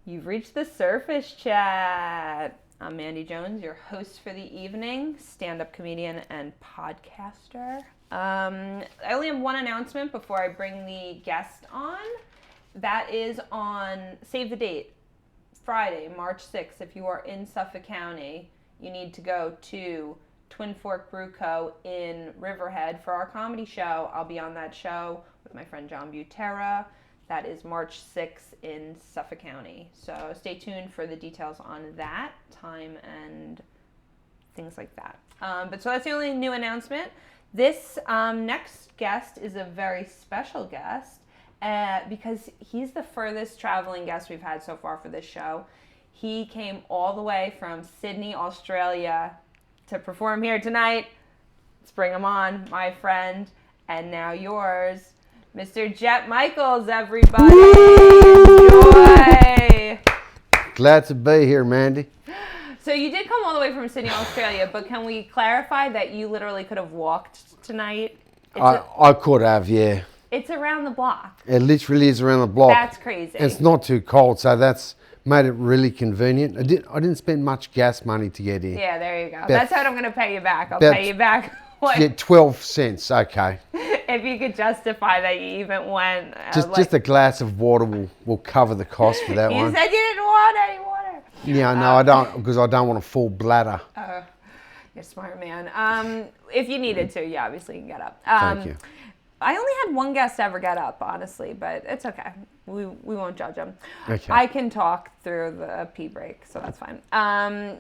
You've reached the Surface Chat. I'm Mandy Jones, your host for the evening, stand-up comedian and podcaster. I only have one announcement before I bring the guest on. That is on, save the date, Friday, March 6th. If you are in Suffolk County, you need to go to Twin Fork Brew Co. in Riverhead for our comedy show. I'll be on that show with my friend John Butera. That is March 6th in Suffolk County. So stay tuned for the details on that, time and things like that. But so that's the only new announcement. This next guest is a very special guest because he's the furthest traveling guest we've had so far for this show. He came all the way from Sydney, Australia to perform here tonight. Let's bring him on, my friend, and now yours, Mr. Jett Michaels, everybody. Enjoy. Glad to be here, Mandy. So you did come all the way from Sydney, Australia, but can we clarify that you literally could have walked tonight? I could have, yeah. It's around the block. It literally is around the block. That's crazy. And it's not too cold, so that's made it really convenient. I didn't spend much gas money to get here. Yeah, there you go. That's how I'm going to pay you back. I'll about- pay you back. What? Yeah, 12 cents, okay. If you could justify that you even went. Just a glass of water will cover the cost for that You one. said you didn't want any water. Yeah, no, I don't, because I don't want a full bladder. You're a smart man. If you needed to, you obviously can get up. Thank you. I only had one guest ever get up, honestly, but it's okay. We won't judge him. Okay. I can talk through the pee break, so that's fine.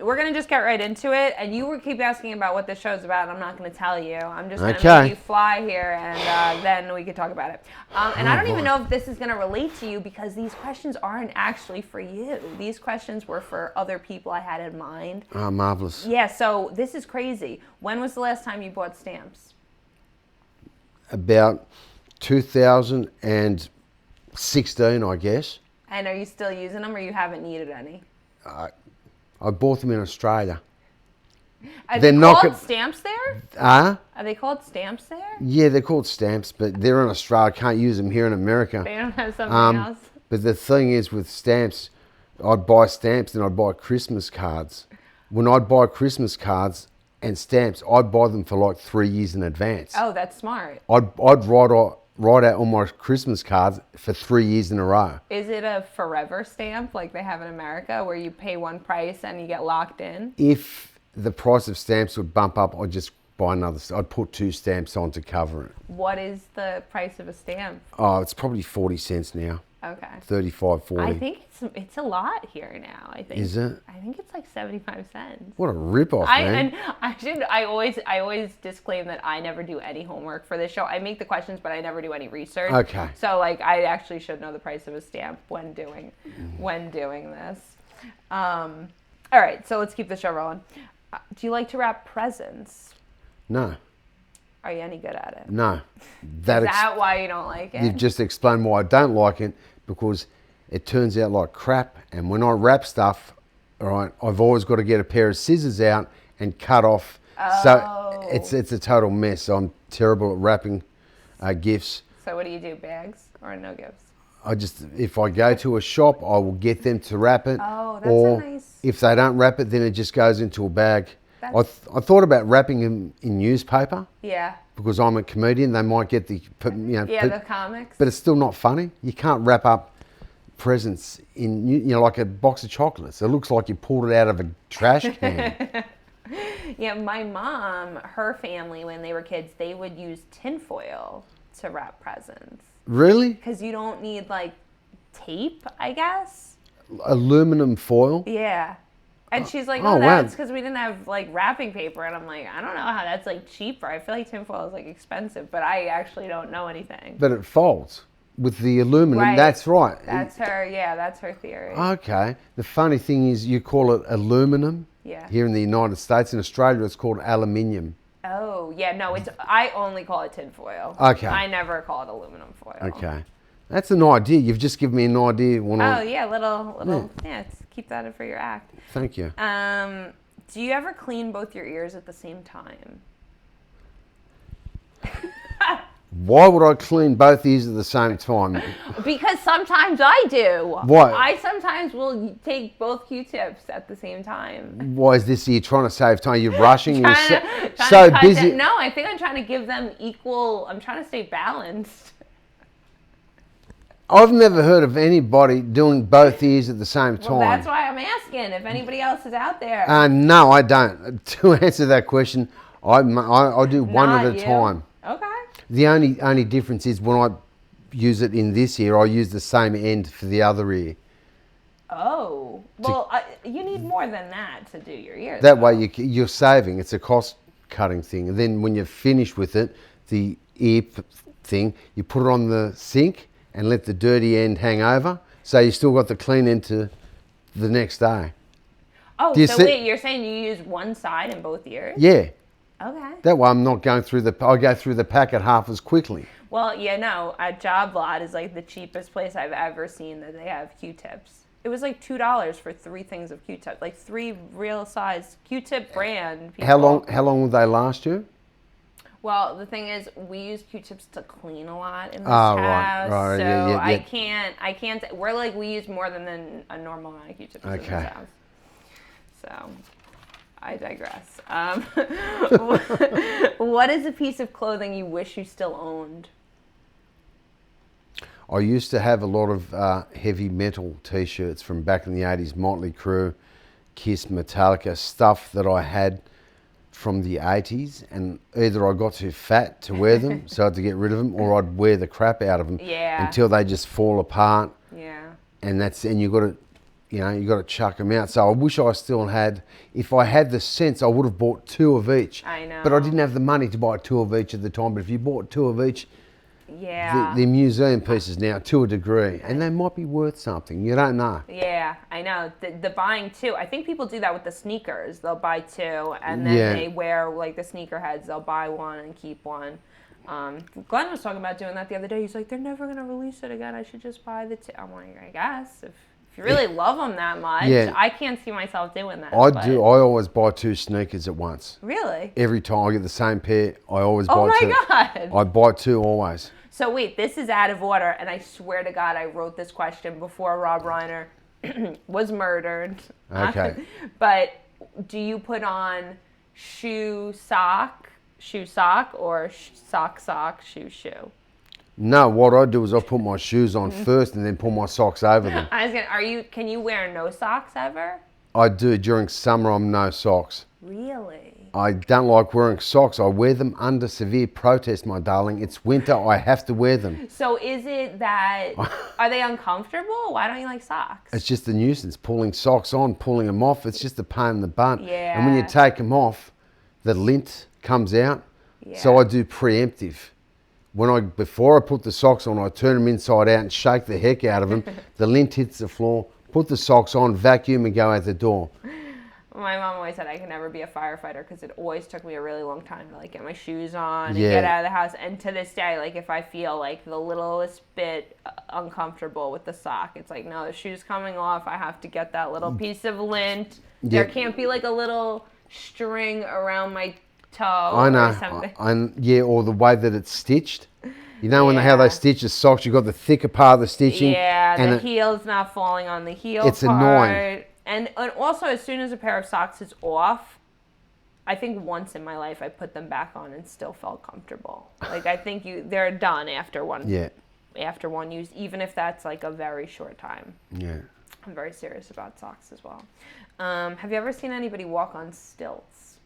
We're going to just get right into it, and you keep asking about what the show's about, and I'm not going to tell you. I'm just going to make you fly here, and then we can talk about it. And I don't even know if this is going to relate to you, because these questions aren't actually for you. These questions were for other people I had in mind. Oh, marvelous. Yeah, so this is crazy. When was the last time you bought stamps? About 2016, I guess. And are you still using them, or you haven't needed any? I bought them in Australia. Are they called stamps there? Are they called stamps there? Yeah, they're called stamps, but they're in Australia. I can't use them here in America. They don't have something else? But the thing is with stamps, I'd buy stamps and I'd buy Christmas cards. When I'd buy Christmas cards and stamps, I'd buy them for like 3 years in advance. Oh, that's smart. I'd write out on my Christmas cards for 3 years in a row. Is it a forever stamp like they have in America where you pay one price and you get locked in? If the price of stamps would bump up, I'd just buy another. I'd put 2 stamps on to cover it. What is the price of a stamp? Oh, it's probably 40 cents now. Okay. 35, 40. I think it's a lot here now. I think. Is it? I think it's like 75 cents. What a rip-off, man. I always disclaim that I never do any homework for this show. I make the questions, but I never do any research. Okay. So like I actually should know the price of a stamp when doing this. All right, so let's keep the show rolling. Do you like to wrap presents? No. Are you any good at it? No. Is that why you don't like it? You've just explained why I don't like it, because it turns out like crap. And when I wrap stuff, all right, I've always got to get a pair of scissors out and cut off. Oh. So it's a total mess. I'm terrible at wrapping gifts. So what do you do, bags or no gifts? If I go to a shop, I will get them to wrap it. Oh, that's or a nice... if they don't wrap it, then it just goes into a bag. I thought about wrapping them in newspaper. Yeah. Because I'm a comedian, they might get the the comics. But it's still not funny. You can't wrap up presents in like a box of chocolates. It looks like you pulled it out of a trash can. Yeah, my mom, her family, when they were kids, they would use tinfoil to wrap presents. Really? Because you don't need like tape, I guess. Aluminum foil? Yeah. And she's like, wow. That's because we didn't have like wrapping paper. And I'm like, I don't know how that's like cheaper. I feel like tinfoil is like expensive, but I actually don't know anything. But it folds with the aluminum. Right. That's right. That's her theory. Okay. The funny thing is you call it aluminum. Yeah. Here in the United States. In Australia, it's called aluminium. Oh, yeah. No, I only call it tinfoil. Okay. I never call it aluminum foil. Okay. That's an idea. You've just given me an idea. Yeah, little. Yeah, keep that in for your act. Thank you. Do you ever clean both your ears at the same time? Why would I clean both ears at the same time? Because sometimes I do. Why? I sometimes will take both Q-tips at the same time. Why is this? You're trying to save time. You're rushing. You're Trying so to cut busy. No, I think I'm trying to give them equal. I'm trying to stay balanced. I've never heard of anybody doing both ears at the same time. Well, that's why I'm asking if anybody else is out there. No, I don't. To answer that question, I do one Not at a you. time. Okay. The only difference is when I use it in this ear, I use the same end for the other ear. Oh, well, you need more than that to do your ears. That way you're saving. It's a cost cutting thing. And then when you're finished with it, the ear thing, you put it on the sink and let the dirty end hang over. So you still got the clean end to the next day. Oh, so wait, you're saying you use one side in both ears? Yeah. Okay. That way I'm not going through I go through the packet half as quickly. Well, yeah, no, a Job Lot is like the cheapest place I've ever seen that they have Q-tips. It was like $2 for 3 things of Q-tip, like 3 real size Q-tip brand. People. How long will they last you? Well, the thing is, we use Q-tips to clean a lot in this house, right, so yeah. I can't. We're like we use more than a normal amount of Q-tips in this house. So, I digress. What is a piece of clothing you wish you still owned? I used to have a lot of heavy metal T-shirts from back in the 80s, Motley Crue, Kiss, Metallica, stuff that I had from the 80s, and either I got too fat to wear them, so I had to get rid of them, or I'd wear the crap out of them until they just fall apart. Yeah. And you got to, you got to chuck them out. So I wish I still had. If I had the sense, I would have bought 2 of each. I know. But I didn't have the money to buy 2 of each at the time. But if you bought 2 of each, yeah, the museum pieces now to a degree, and they might be worth something. You don't know. Yeah, I know. The buying 2. I think people do that with the sneakers. They'll buy 2, and then they wear like the sneakerheads. They'll buy 1 and keep 1. Glenn was talking about doing that the other day. He's like, they're never gonna release it again. I should just buy the 2. I'm like, I guess if you really love them that much, I can't see myself doing that. I always buy 2 sneakers at once. Really? Every time I get the same pair, I always buy 2. Oh my God! I buy 2 always. So wait, this is out of order, and I swear to God, I wrote this question before Rob Reiner was murdered. Okay. But do you put on shoe sock, or sock, shoe? No, what I do is I put my shoes on first and then pull my socks over them. Can you wear no socks ever? I do. During summer, I'm no socks. Really? I don't like wearing socks. I wear them under severe protest, my darling. It's winter. I have to wear them. So is it that, are they uncomfortable? Why don't you like socks? It's just a nuisance. Pulling socks on, pulling them off. It's just a pain in the butt. Yeah. And when you take them off, the lint comes out. Yeah. So I do preemptive. Before I put the socks on, I turn them inside out and shake the heck out of them. The lint hits the floor. Put the socks on, vacuum, and go out the door. My mom always said I could never be a firefighter because it always took me a really long time to get my shoes on and get out of the house. And to this day, if I feel the littlest bit uncomfortable with the sock, it's like, no, the shoe's coming off. I have to get that little piece of lint. There can't be a little string around my toe or something. Or the way that it's stitched. You know how they stitch the socks, you've got the thicker part of the stitching. Yeah, and the heel's not falling on the heel It's part. Annoying. And also, as soon as a pair of socks is off, I think once in my life I put them back on and still felt comfortable. I think they're done after one use, even if that's a very short time. Yeah. I'm very serious about socks as well. Have you ever seen anybody walk on stilts?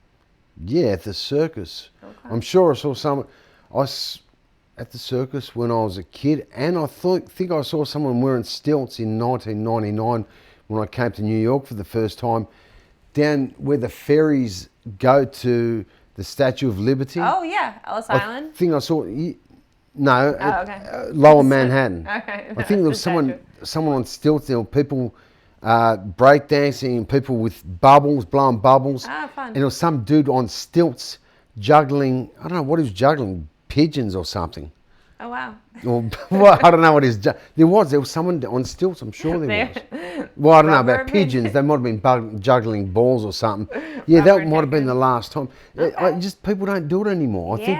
Yeah, at the circus. Okay. I'm sure I saw someone at the circus when I was a kid, and I think I saw someone wearing stilts in 1999 when I came to New York for the first time, down where the ferries go to the Statue of Liberty. Oh yeah, Ellis Island. I think I saw. Okay. Lower Manhattan. Okay. I think there was someone on stilts. There were people breakdancing, people with bubbles, blowing bubbles. Ah, fun. And there was some dude on stilts juggling. I don't know what he was juggling, pigeons or something. Oh wow. Well, I don't know what his. There was someone on stilts. I'm sure there was. Well, I don't know about pigeons. They might have been juggling balls or something. Yeah, that might have been the last time. Okay. People don't do it anymore. I think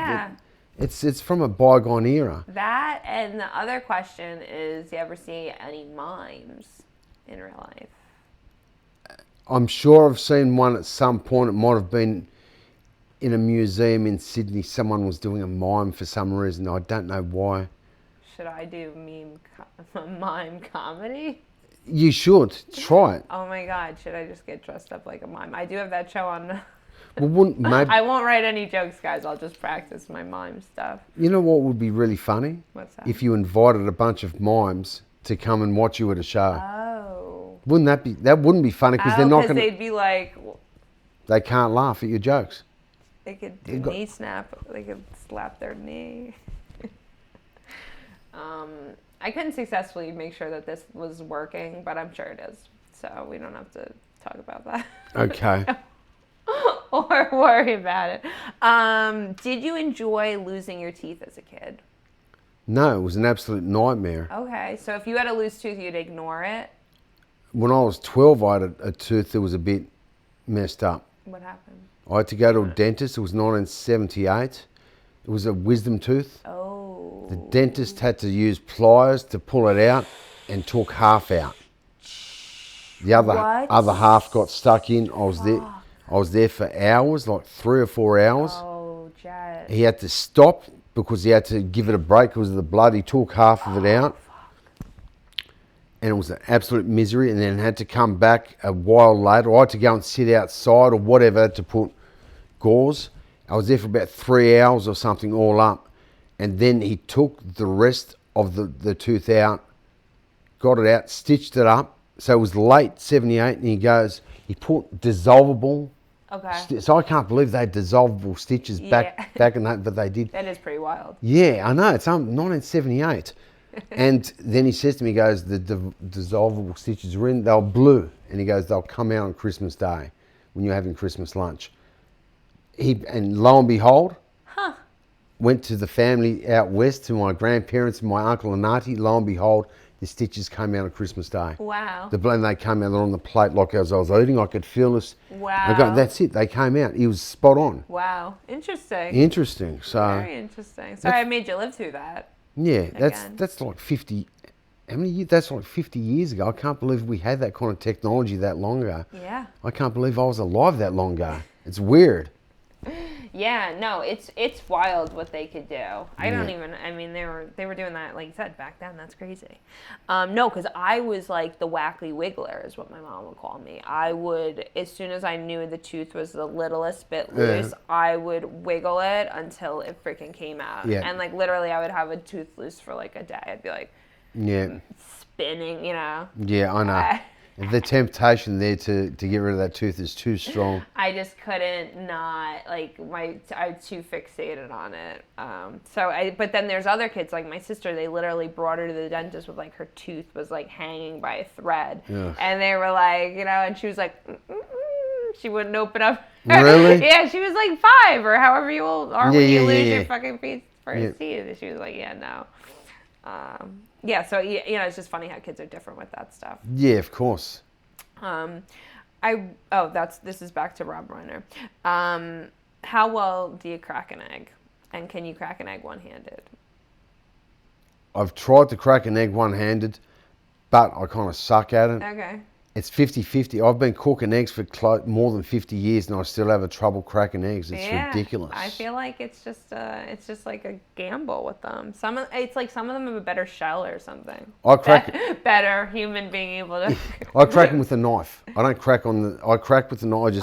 It's from a bygone era. That, and the other question is, do you ever see any mimes in real life? I'm sure I've seen one at some point. It might have been in a museum in Sydney. Someone was doing a mime for some reason. I don't know why. Should I do mime comedy? You should try it. Oh my God, should I just get dressed up like a mime? I do have that show on. Well, maybe, I won't write any jokes, guys. I'll just practice my mime stuff. you know what would be really funny? What's that? If you invited a bunch of mimes to come and watch you at a show. Oh. That wouldn't be funny because they're not going to. They'd be like, They can't laugh at your jokes. they could do knee snap. They could slap their knee. I couldn't successfully make sure that this was working, but I'm sure it is. So we don't have to talk about that. Okay. Or worry about it. Did you enjoy losing your teeth as a kid? No, it was an absolute nightmare. Okay, so if you had a loose tooth, you'd ignore it. When I was 12, I had a tooth that was a bit messed up. What happened? I had to go to a dentist. It was 1978. It was a wisdom tooth. Oh. The dentist had to use pliers to pull it out and took half out. The other half got stuck in. I was there for hours, like 3 or 4 hours. Oh, Jett. He had to stop because he had to give it a break because of the blood. He took half of it out. And it was an absolute misery, and then had to come back a while later. I had to go and sit outside or whatever to put gauze. I was there for about 3 hours or something all up. And then he took the rest of the tooth out, got it out, stitched it up. So it was late 78, and he put dissolvable. Okay. So I can't believe they had dissolvable stitches back in that, but they did. That is pretty wild. Yeah, I know. It's 1978. And then he says to me, he goes, the dissolvable stitches are in, they're blue. And he goes, they'll come out on Christmas Day when you're having Christmas lunch. And lo and behold, went to the family out west, to my grandparents and my uncle and auntie. Lo and behold, the stitches came out on Christmas Day. Wow. The blend, they came out on the plate like as I was eating. I could feel this. Wow. That's it. They came out. He was spot on. Wow. Interesting. Interesting. So Very interesting. Sorry I made you live through that. yeah, that's like 50. How many years? That's like 50 years ago. I can't believe we had that kind of technology that long ago. Yeah. I can't believe I was alive that long ago. It's weird. Yeah, no, it's wild what they could do. I mean, they were doing that, like you said, back then. That's crazy. No, because I was like the wackly wiggler is what my mom would call me. I would, as soon as I knew the tooth was the littlest bit loose, I would wiggle it until it freaking came out. Yeah. And like literally I would have a tooth loose for like a day. I'd be like spinning, you know. Yeah, I know. The temptation there to get rid of that tooth is too strong. I just couldn't not, like, I was too fixated on it. But then there's other kids, like my sister, they literally brought her to the dentist with, like, her tooth was, like, hanging by a thread. Yeah. And they were like, you know, and she was like, she wouldn't open up. Really? Yeah, she was like 5 or however you are when you lose your fucking teeth for your teeth. And she was like, yeah, no. Yeah, so you know, it's just funny how kids are different with that stuff. Yeah, of course. This is back to Rob Reiner. How well do you crack an egg, and can you crack an egg one-handed? I've tried to crack an egg one-handed, but I kind of suck at it. Okay. It's 50-50. I've been cooking eggs for more than 50 years, and I still have trouble cracking eggs. It's ridiculous. I feel like it's just like a gamble with them. It's like some of them have a better shell or something. I crack better human being able to. I crack them with a knife. I don't crack I crack with the knife.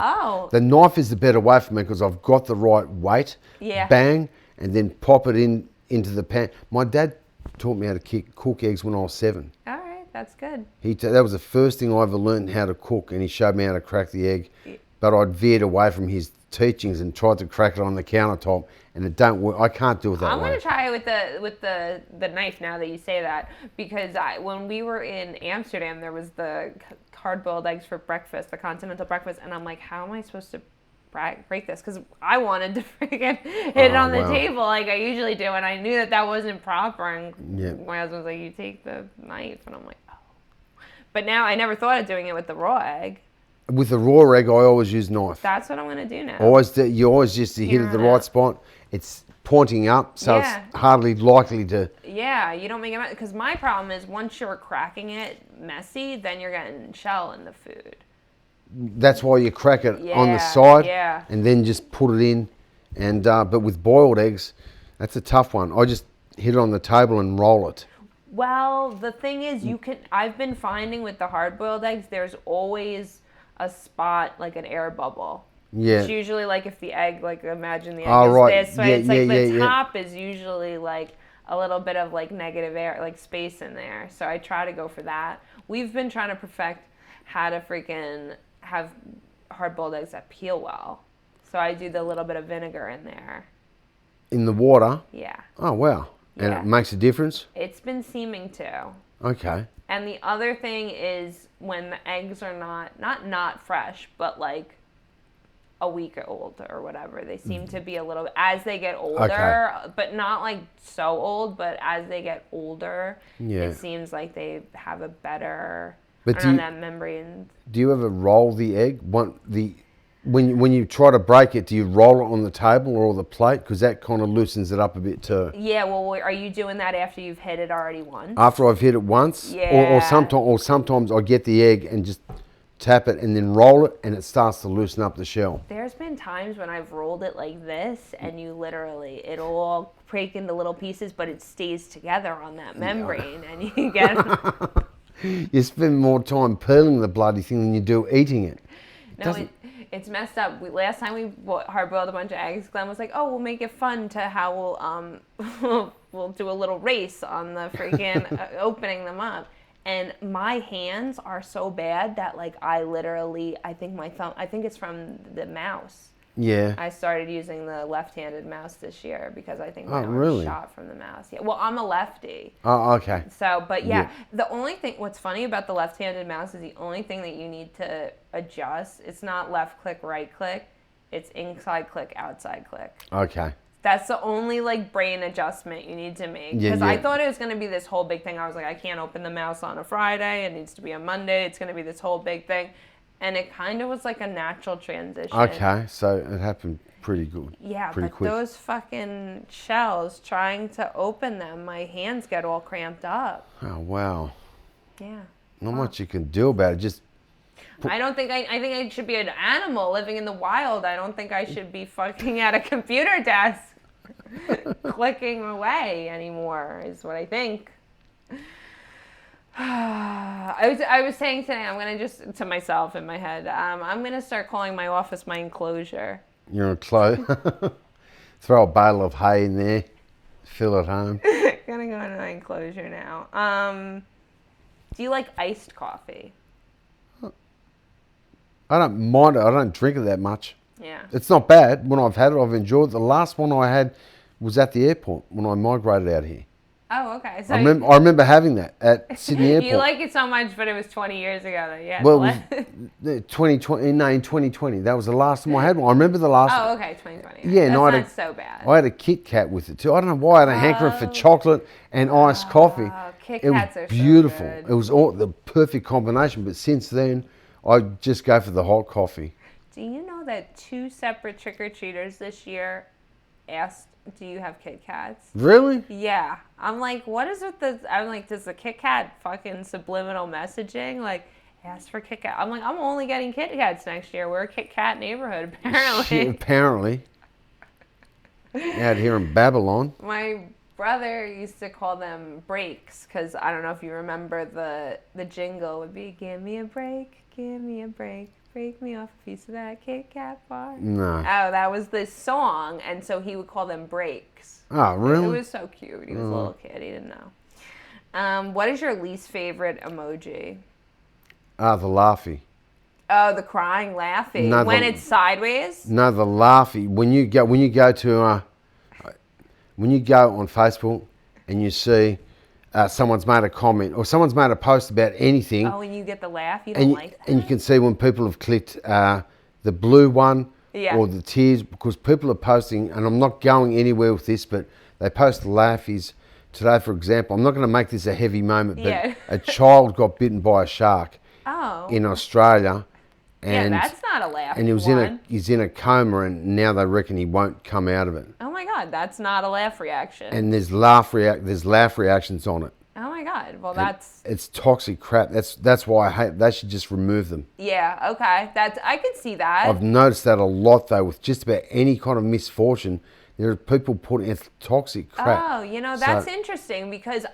The knife is the better way for me because I've got the right weight. Yeah. Bang, and then pop it into the pan. My dad taught me how to cook eggs when I was 7. All right. That's good. That was the first thing I ever learned how to cook, and he showed me how to crack the egg. Yeah. But I'd veered away from his teachings and tried to crack it on the countertop, and it don't work. I can't do it that way. I'm gonna try it with the knife now that you say that, because when we were in Amsterdam, there was the hard-boiled eggs for breakfast, the continental breakfast, and I'm like, how am I supposed to break this? Because I wanted to freaking hit it on the table like I usually do, and I knew that wasn't proper. And my husband was like, "You take the knife," and I'm like, "Oh." But now I never thought of doing it with the raw egg. With the raw egg, I always use knife. That's what I'm gonna do now. You always just hit it the right spot. It's pointing up, so Yeah. it's hardly likely to. Yeah, you don't make it because my problem is once you're cracking it messy, then you're getting shell in the food. That's why you crack it on the Yeah, side, yeah. and then just put it in. And but with boiled eggs, that's a tough one. I just hit it on the table and roll it. Well, the thing is, I've been finding with the hard-boiled eggs, there's always a spot like an air bubble. Yeah. It's usually like if the egg, like imagine the egg Oh, is right. this way, Yeah, it's like yeah, the yeah. top is usually like a little bit of like negative air, like space in there. So I try to go for that. We've been trying to perfect how to freaking have hard-boiled eggs that peel well. So I do the little bit of vinegar in there. In the water. Yeah. Oh wow. And Yeah. it makes a difference. It's been seeming to. Okay. And the other thing is when the eggs are not fresh, but like a week old or whatever, they seem to be a little, as they get older, but not like so old, but as they get older, Yeah. it seems like they have a better, But I don't know, that membrane. Do you ever roll the egg? When you try to break it, do you roll it on the table or the plate? Because that kind of loosens it up a bit too. Yeah, well, are you doing that after you've hit it already once? After I've hit it once, Yeah. or sometimes I get the egg and just tap it and then roll it, and it starts to loosen up the shell. There's been times when I've rolled it like this, and you literally, it'll all break into little pieces, but it stays together on that membrane, and you get. You spend more time peeling the bloody thing than you do eating it. No, it's messed up. Last time we hard-boiled a bunch of eggs, Glenn was like, "Oh, we'll make it fun to how we'll do a little race on the freaking opening them up." And my hands are so bad that like I think my thumb. I think it's from the mouse. Yeah. I started using the left-handed mouse this year because I think my arm really? shot from the mouse. Yeah. Well, I'm a lefty. Oh, okay. So, but yeah, the only thing, what's funny about the left-handed mouse is the only thing that you need to adjust. It's not left click, right click. It's inside click, outside click. Okay. That's the only like brain adjustment you need to make. Yeah, Because I yeah. thought it was going to be this whole big thing. I was like, I can't open the mouse on a Friday. It needs to be a Monday. It's going to be this whole big thing. And it kind of was like a natural transition. Okay, so it happened pretty good. Yeah, pretty but quick. those fucking shells, trying to open them, my hands get all cramped up. Oh wow. Yeah. Not much you can do about it. Just I think I should be an animal living in the wild. I don't think I should be fucking at a computer desk clicking away anymore, is what I think. I was saying today, I'm going to just, to myself in my head, I'm going to start calling my office my enclosure. you're a throw a bale of hay in there, fill it home. Gonna go into my enclosure now. Do you like iced coffee? I don't mind it. I don't drink it that much. Yeah. It's not bad. When I've had it, I've enjoyed it. The last one I had was at the airport when I migrated out here. Oh, okay. So I remember having that at Sydney Airport. you like it so much, but it was 20 years ago that you had Well, to it was 2020. No, in 2020. That was the last time I had one. I remember the last. Oh, okay, 2020. Yeah, That's no, not so bad. I had a Kit Kat with it too. I don't know why I had a hankering for chocolate and iced coffee. Kit It was Kats are so beautiful. good. It was all the perfect combination. But since then, I just go for the hot coffee. Do you know that 2 separate trick-or-treaters this year asked, do you have Kit Kats? Really? Yeah. I'm like, what is with this? I'm like, does the Kit Kat fucking subliminal messaging? Like, ask for Kit Kat. I'm like, I'm only getting Kit Kats next year. We're a Kit Kat neighborhood, apparently. Apparently. Out here in Babylon. My brother used to call them breaks because I don't know if you remember the jingle would be, give me a break, break me off a piece of that Kit Kat bar. No. Oh, that was the song, and so he would call them breaks. Oh, really? It was so cute. He was a little kid. He didn't know. What is your least favorite emoji? The laughy. Oh, the crying, laughing. No, when it's sideways? No, the laughy. When you go on Facebook and you see someone's made a comment or someone's made a post about anything. Oh, and you get the laugh? You don't like that? And you can see when people have clicked the blue one or the tears, because people are posting, and I'm not going anywhere with this, but they post the laughies. Today, for example, I'm not going to make this a heavy moment, but a child got bitten by a shark in Australia. And yeah, that's not a laugh. And he's in a coma, and now they reckon he won't come out of it. Oh my my God, that's not a laugh reaction. And there's laugh reactions on it. Oh my God. Well, And it's toxic crap. That's why I hate. They should just remove them. Yeah. Okay. I could see that. I've noticed that a lot though with just about any kind of misfortune. There are people putting it's toxic crap. Oh, that's interesting because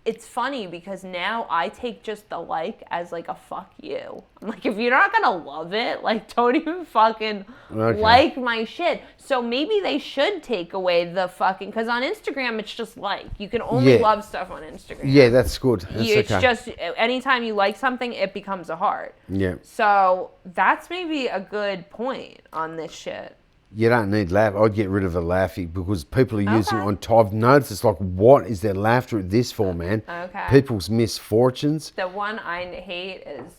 it's funny because now I take just the like as like a fuck you. I'm like, if you're not gonna love it, like don't even fucking like my shit. So maybe they should take away the fucking, because on Instagram it's just like, you can only love stuff on Instagram. Yeah, that's good. It's just, anytime you like something, it becomes a heart. Yeah. So that's maybe a good point on this shit. You don't need laugh. I'd get rid of the laughy because people are using it on top. I've noticed it's like, what is there laughter at this for, man? Okay. People's misfortunes. The one I hate is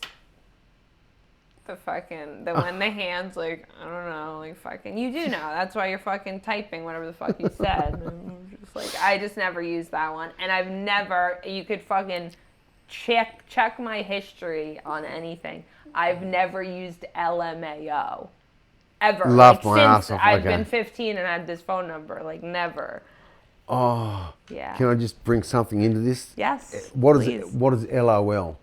when the hands like, I don't know, like fucking, you do know. That's why you're fucking typing whatever the fuck you said. Just like, I just never used that one. And you could fucking check my history on anything. I've never used LMAO. Ever. Laughed like, my since ass off. I've Okay. been 15 and had this phone number. Like, never. Oh. Yeah. Can I just bring something into this? Yes. What is please. it? What is LOL?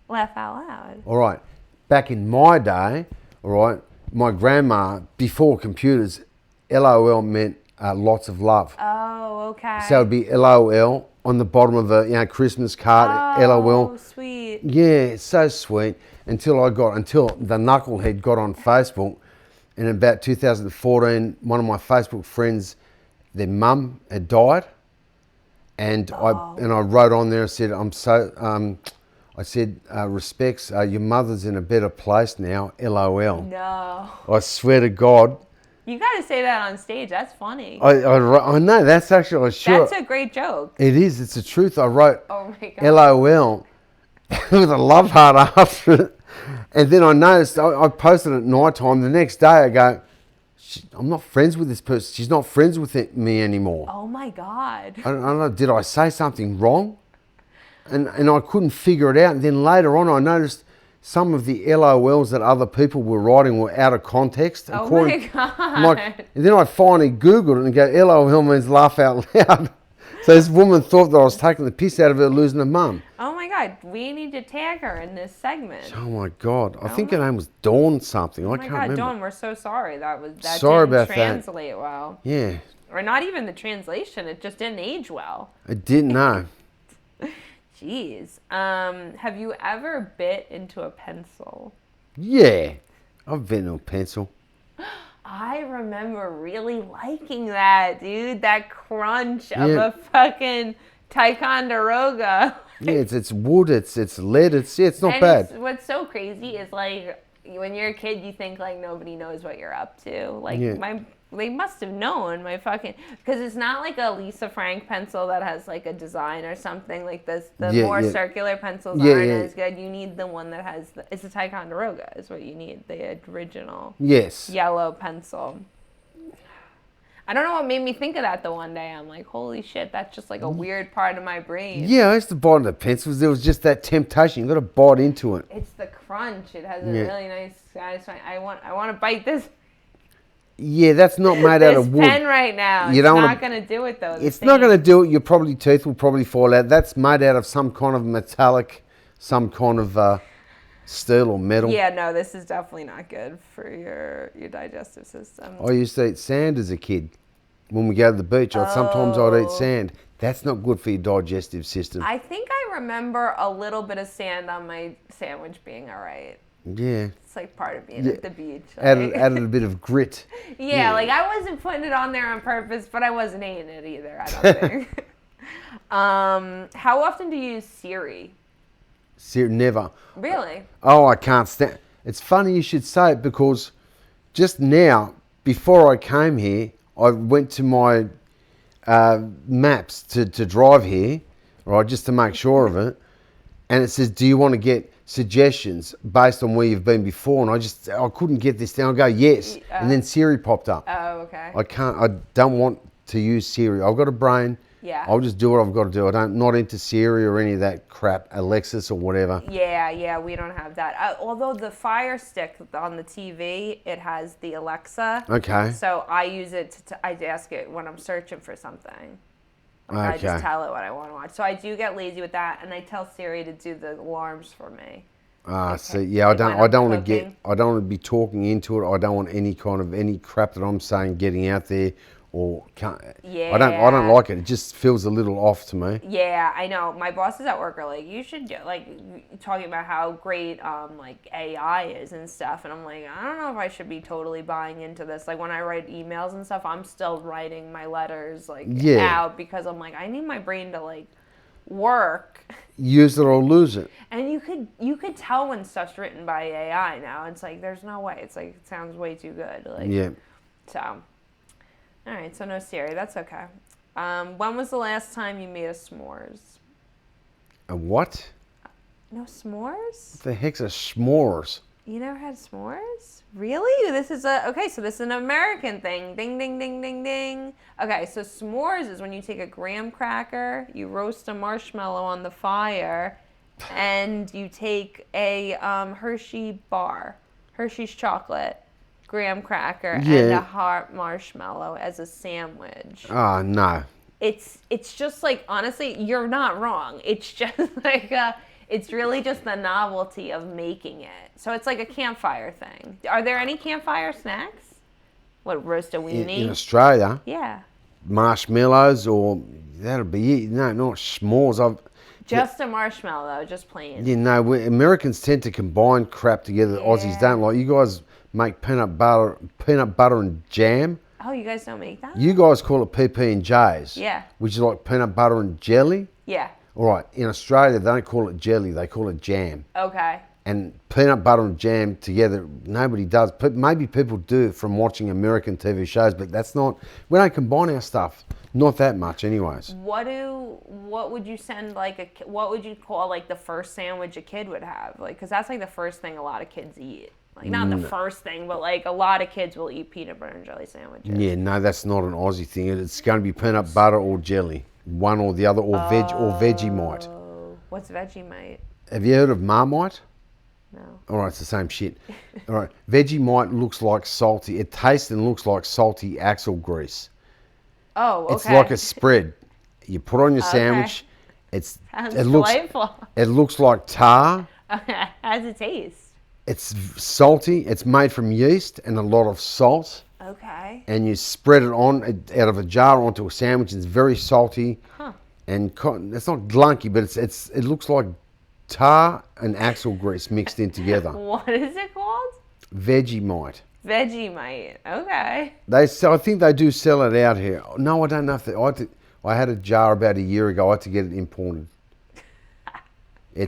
Laugh out loud. All right. Back in my day, all right, my grandma, before computers, LOL meant lots of love. Oh, okay. So it'd be LOL on the bottom of a Christmas card. LOL. Oh, sweet. Yeah, it's so sweet. Until the knucklehead got on Facebook. In about 2014, one of my Facebook friends, their mum had died, and I wrote on there. I said, respects. Your mother's in a better place now. LOL. No. I swear to God. You got to say that on stage. That's funny. I know that's actually sure. That's a great joke. It is. It's the truth. I wrote Oh my God. LOL with a love heart after it. And then I noticed, I posted it at night time. The next day I go, I'm not friends with this person. She's not friends with me anymore. Oh my God. I don't know, did I say something wrong? And I couldn't figure it out. And then later on I noticed some of the LOLs that other people were writing were out of context. Oh my God. And then I finally Googled it and go, LOL means laugh out loud. So this woman thought that I was taking the piss out of her losing her mum. Oh my God, we need to tag her in this segment. Oh my God, I think her name was Dawn something. I can't remember. Dawn, we're so sorry. That Sorry didn't about that. translate well. Yeah. Or not even the translation, it just didn't age well. I didn't know. Jeez. Have you ever bit into a pencil? Yeah, I've been on a pencil. I remember really liking that, dude. That crunch of a fucking Ticonderoga. Yeah, it's wood, it's lead, it's not And bad. What's so crazy is like when you're a kid, you think like nobody knows what you're up to. Like they must have known my fucking, because it's not like a Lisa Frank pencil that has like a design or something like this. The more circular pencils aren't as good. You need the one that has it's a Ticonderoga is what you need. The original yellow pencil. I don't know what made me think of that the one day. I'm like, holy shit, that's just like a weird part of my brain. Yeah, I used to bite into pencils. There was just that temptation. You got to bite into it. It's the crunch. It has a really nice satisfying. I want to bite this. Yeah, that's not made out of wood. This pen right now. You it's don't not going to do it though. It's not going to do it. Your teeth will probably fall out. That's made out of some kind of metallic, some kind of steel or metal. Yeah, no, this is definitely not good for your digestive system. I used to eat sand as a kid. When we go to the beach, sometimes I'd eat sand. That's not good for your digestive system. I think I remember a little bit of sand on my sandwich being all right. Yeah. It's like part of being at the beach. Like. Added a bit of grit. Yeah, like I wasn't putting it on there on purpose, but I wasn't eating it either, I don't think. How often do you use Siri? Never. Really? Oh, I can't stand. It's funny you should say it because just now, before I came here, I went to my maps to drive here, right, just to make sure of it. And it says, do you want to get suggestions based on where you've been before? And I couldn't get this down. I go, yes. And then Siri popped up. Oh, okay. I don't want to use Siri. I've got a brain. Yeah. I'll just do what I've got to do. Not into Siri or any of that crap, Alexis or whatever. Yeah, we don't have that. Although the Fire Stick on the TV, it has the Alexa. Okay. So I use it I ask it when I'm searching for something. Like I just tell it what I want to watch. So I do get lazy with that, and I tell Siri to do the alarms for me. See, yeah, I don't want to be talking into it. I don't want any crap that I'm saying getting out there, or I don't like it. It just feels a little off to me. Yeah, I know. My bosses at work are like, you should do, like, talking about how great like AI is and stuff, and I'm like, I don't know if I should be totally buying into this. Like when I write emails and stuff, I'm still writing my letters out because I'm like, I need my brain to like work. Use it or lose it. And you could tell when stuff's written by AI now. It's like there's no way. It's like it sounds way too good. Like, yeah. So, all right. So no Siri. That's okay. When was the last time you made a s'mores? A what? No s'mores? What the heck's a s'mores? You never had s'mores? Really? This is so this is an American thing. Ding, ding, ding, ding, ding. Okay, so s'mores is when you take a graham cracker, you roast a marshmallow on the fire, and you take a Hershey's chocolate, graham cracker, and a hot marshmallow as a sandwich. Oh, no. It's just like, honestly, you're not wrong. It's just like it's really just the novelty of making it. So it's like a campfire thing. Are there any campfire snacks? What, roast a weenie? In Australia? Yeah. Marshmallows, or that'll be it. No, not s'mores. Just a marshmallow, though, just plain. Yeah, no, Americans tend to combine crap together that Aussies don't like. You guys make peanut butter and jam. Oh, you guys don't make that? You guys call it PB&Js. Yeah. Which is like peanut butter and jelly. Yeah. All right, in Australia, they don't call it jelly, they call it jam. Okay. And peanut butter and jam together, nobody does. Maybe people do from watching American TV shows, but we don't combine our stuff. Not that much anyways. What would you send, what would you call, like, the first sandwich a kid would have? Like, because that's, like, the first thing a lot of kids eat. Like, not the first thing, but, like, a lot of kids will eat peanut butter and jelly sandwiches. Yeah, no, that's not an Aussie thing. It's going to be peanut butter or jelly. One or the other, or Vegemite. What's Vegemite? Have you heard of Marmite? No. All right, it's the same shit. All right, Vegemite looks like salty. It tastes and looks like salty axle grease. Oh, okay. It's like a spread. You put on your sandwich. Sounds delightful. It looks like tar. Okay. How does it taste? It's salty. It's made from yeast and a lot of salt. Okay. And you spread it on out of a jar onto a sandwich. It's very salty. Huh. And it's not glunky, but it looks like tar and axle grease mixed in together. What is it called? Vegemite. Vegemite. Okay. I think they do sell it out here. No, I don't know if I had a jar about a year ago. I had to get it imported.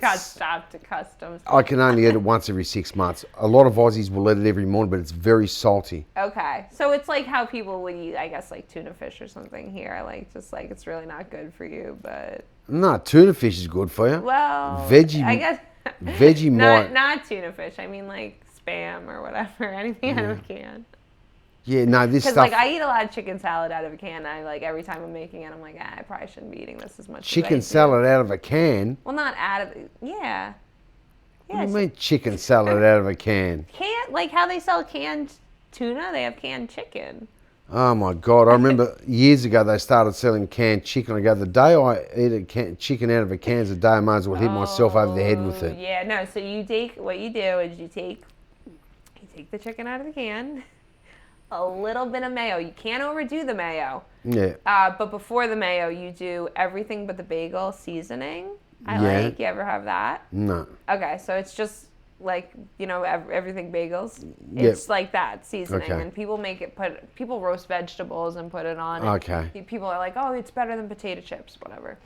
Got stopped at customs. I can only eat it once every 6 months. A lot of Aussies will eat it every morning, but it's very salty. Okay. So it's like how people would eat, I guess, like tuna fish or something here. Like, just like it's really not good for you, but... No, tuna fish is good for you. Well, I guess... Vegemite. Not tuna fish. I mean, like Spam or whatever. Anything out of a can. Yeah, no, this stuff... Because, like, I eat a lot of chicken salad out of a can. Every time I'm making it, I'm like, I probably shouldn't be eating this as much Chicken salad out of a can? Well, not out of... Yeah. What do you mean chicken salad out of a can? Like how they sell canned tuna, they have canned chicken. Oh, my God. I remember years ago they started selling canned chicken. I go, the day I eat chicken out of a can is the day I might as well hit myself over the head with it. Yeah, no, so what you do is you take the chicken out of the can, a little bit of mayo. You can't overdo the mayo. Yeah. But before the mayo, you do everything but the bagel seasoning. You ever have that? No. Okay, so it's just like, everything bagels. It's like that seasoning. Okay. And people roast vegetables and put it on. Okay. People are like, oh, it's better than potato chips, whatever.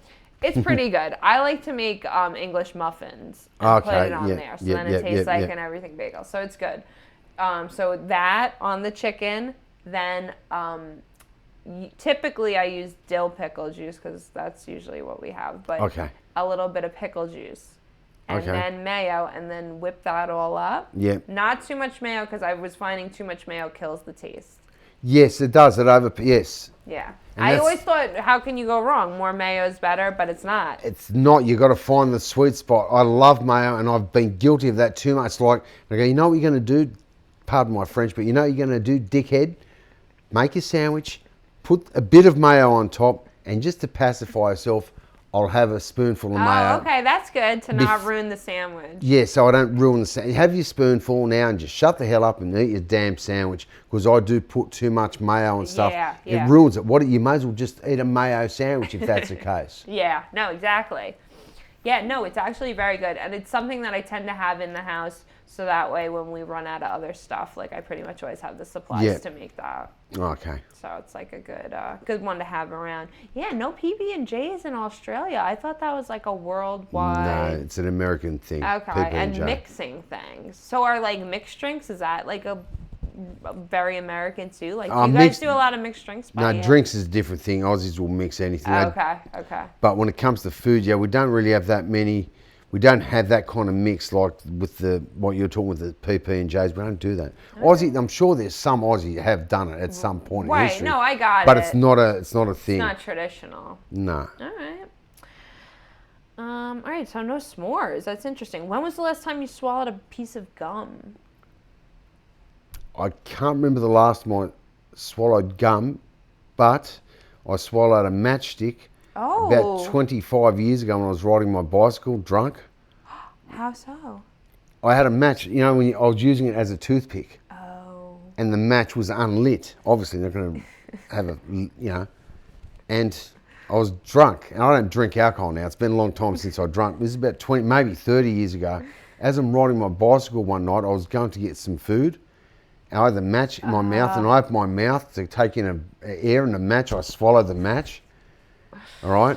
It's pretty good. I like to make English muffins and put it on there. So then it tastes like an everything bagel. So it's good. So that on the chicken, then typically I use dill pickle juice because that's usually what we have. But a little bit of pickle juice. And then mayo, and then whip that all up. Yeah. Not too much mayo because I was finding too much mayo kills the taste. Yes, it does. Yes. Yeah. And I that's- always thought, how can you go wrong? More mayo is better, but it's not. It's not. You got to find the sweet spot. I love mayo, and I've been guilty of that too much. Like, I go, you know what you're going to do? Pardon my French, but you know what you're going to do, dickhead? Make a sandwich, put a bit of mayo on top, and just to pacify yourself, I'll have a spoonful of mayo. Oh, okay, that's good to not ruin the sandwich. Yeah, so I don't ruin the sandwich. Have your spoonful now and just shut the hell up and eat your damn sandwich, because I do put too much mayo and stuff. Yeah. It ruins it. You may as well just eat a mayo sandwich if that's the case. Yeah, no, exactly. Yeah, no, it's actually very good. And it's something that I tend to have in the house, so that way when we run out of other stuff, like I pretty much always have the supplies to make that. Okay. So it's like a good one to have around. Yeah, no PB&Js in Australia. I thought that was like a worldwide. No, it's an American thing. Okay, and mixing things. So are like mixed drinks, is that like a very American too? Like, do you guys do a lot of mixed drinks? No, drinks is a different thing. Aussies will mix anything. Okay. But when it comes to food, yeah, we don't really have that many. We don't have that kind of mix like with what you're talking with the PP&Js. We don't do that. Okay. Aussie, I'm sure there's some Aussie have done it at some point in history. Right, no, I got but it. But it's not a thing. It's not traditional. No. All right, so no s'mores. That's interesting. When was the last time you swallowed a piece of gum? I can't remember the last time I swallowed gum, but I swallowed a matchstick about 25 years ago when I was riding my bicycle drunk. How so? I had a match, I was using it as a toothpick. Oh. And the match was unlit. Obviously, they're going to have and I was drunk. And I don't drink alcohol now. It's been a long time since I drank. This is about 20, maybe 30 years ago. As I'm riding my bicycle one night, I was going to get some food. I had the match in my mouth, and I opened my mouth to take in air in the match. I swallowed the match, all right?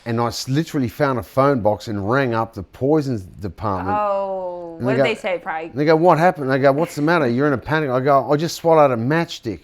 And I literally found a phone box and rang up the poisons department. Oh, what did they say, probably? They go, what happened? They go, what's the matter? You're in a panic. I go, I just swallowed a matchstick.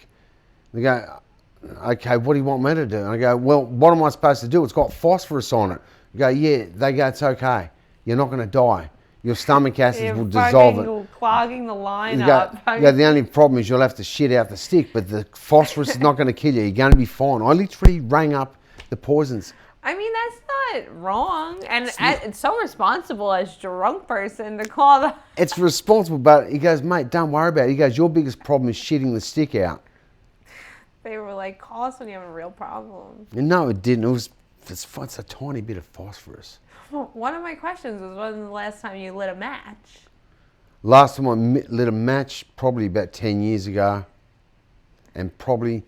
They go, okay, what do you want me to do? And I go, well, what am I supposed to do? It's got phosphorus on it. They go, yeah. They go, it's okay. You're not going to die. Your stomach acids will dissolve it. Clogging the line up. Yeah, the only problem is you'll have to shit out the stick, but the phosphorus is not going to kill you. You're going to be fine. I literally rang up the poisons. I mean, that's not wrong. And it's so responsible as a drunk person to call the... It's responsible, but he goes, mate, don't worry about it. He goes, your biggest problem is shitting the stick out. They were like, call us when you have a real problem. And no, it didn't. It's a tiny bit of phosphorus. One of my questions was, when was the last time you lit a match? Last time I lit a match, probably about 10 years ago. And probably,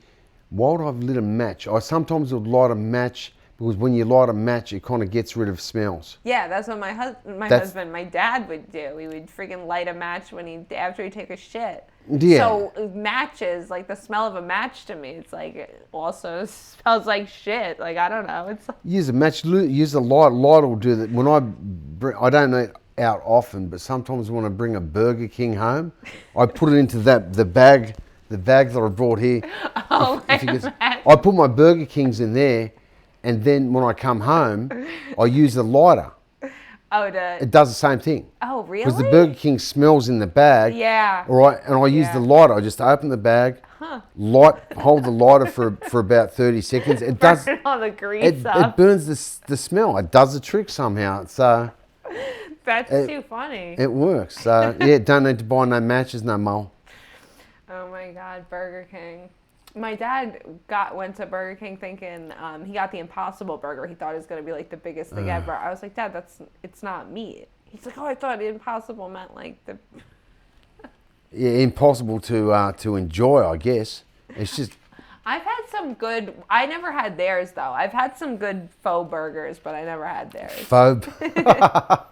why would I have lit a match? I sometimes would light a match, because when you light a match, it kind of gets rid of smells. Yeah, that's what my dad would do. He would freaking light a match after he'd take a shit. Yeah. So matches, like the smell of a match to me, it's like, it also smells like shit. Like, I don't know. It's use a match, use a light. Light will do that. When I don't eat out often, but sometimes when I bring a Burger King home, I put it into the bag that I brought here. Oh, I put my Burger Kings in there, and then when I come home, I use the lighter. Oh, it does the same thing. Oh, really? Because the Burger King smells in the bag. Yeah. All right, and I use the lighter. I just open the bag, hold the lighter for about 30 seconds. It does all the grease up. It burns the smell. It does the trick somehow. So that's too funny. It works. So yeah, don't need to buy no matches no more. Oh my God, Burger King. My dad went to Burger King thinking he got the Impossible Burger. He thought it was going to be like the biggest thing ever. I was like, Dad, it's not meat. He's like, oh, I thought Impossible meant like the... Yeah, impossible to enjoy, I guess. It's just... I've had some good... I never had theirs, though. I've had some good faux burgers, but I never had theirs. Faux? I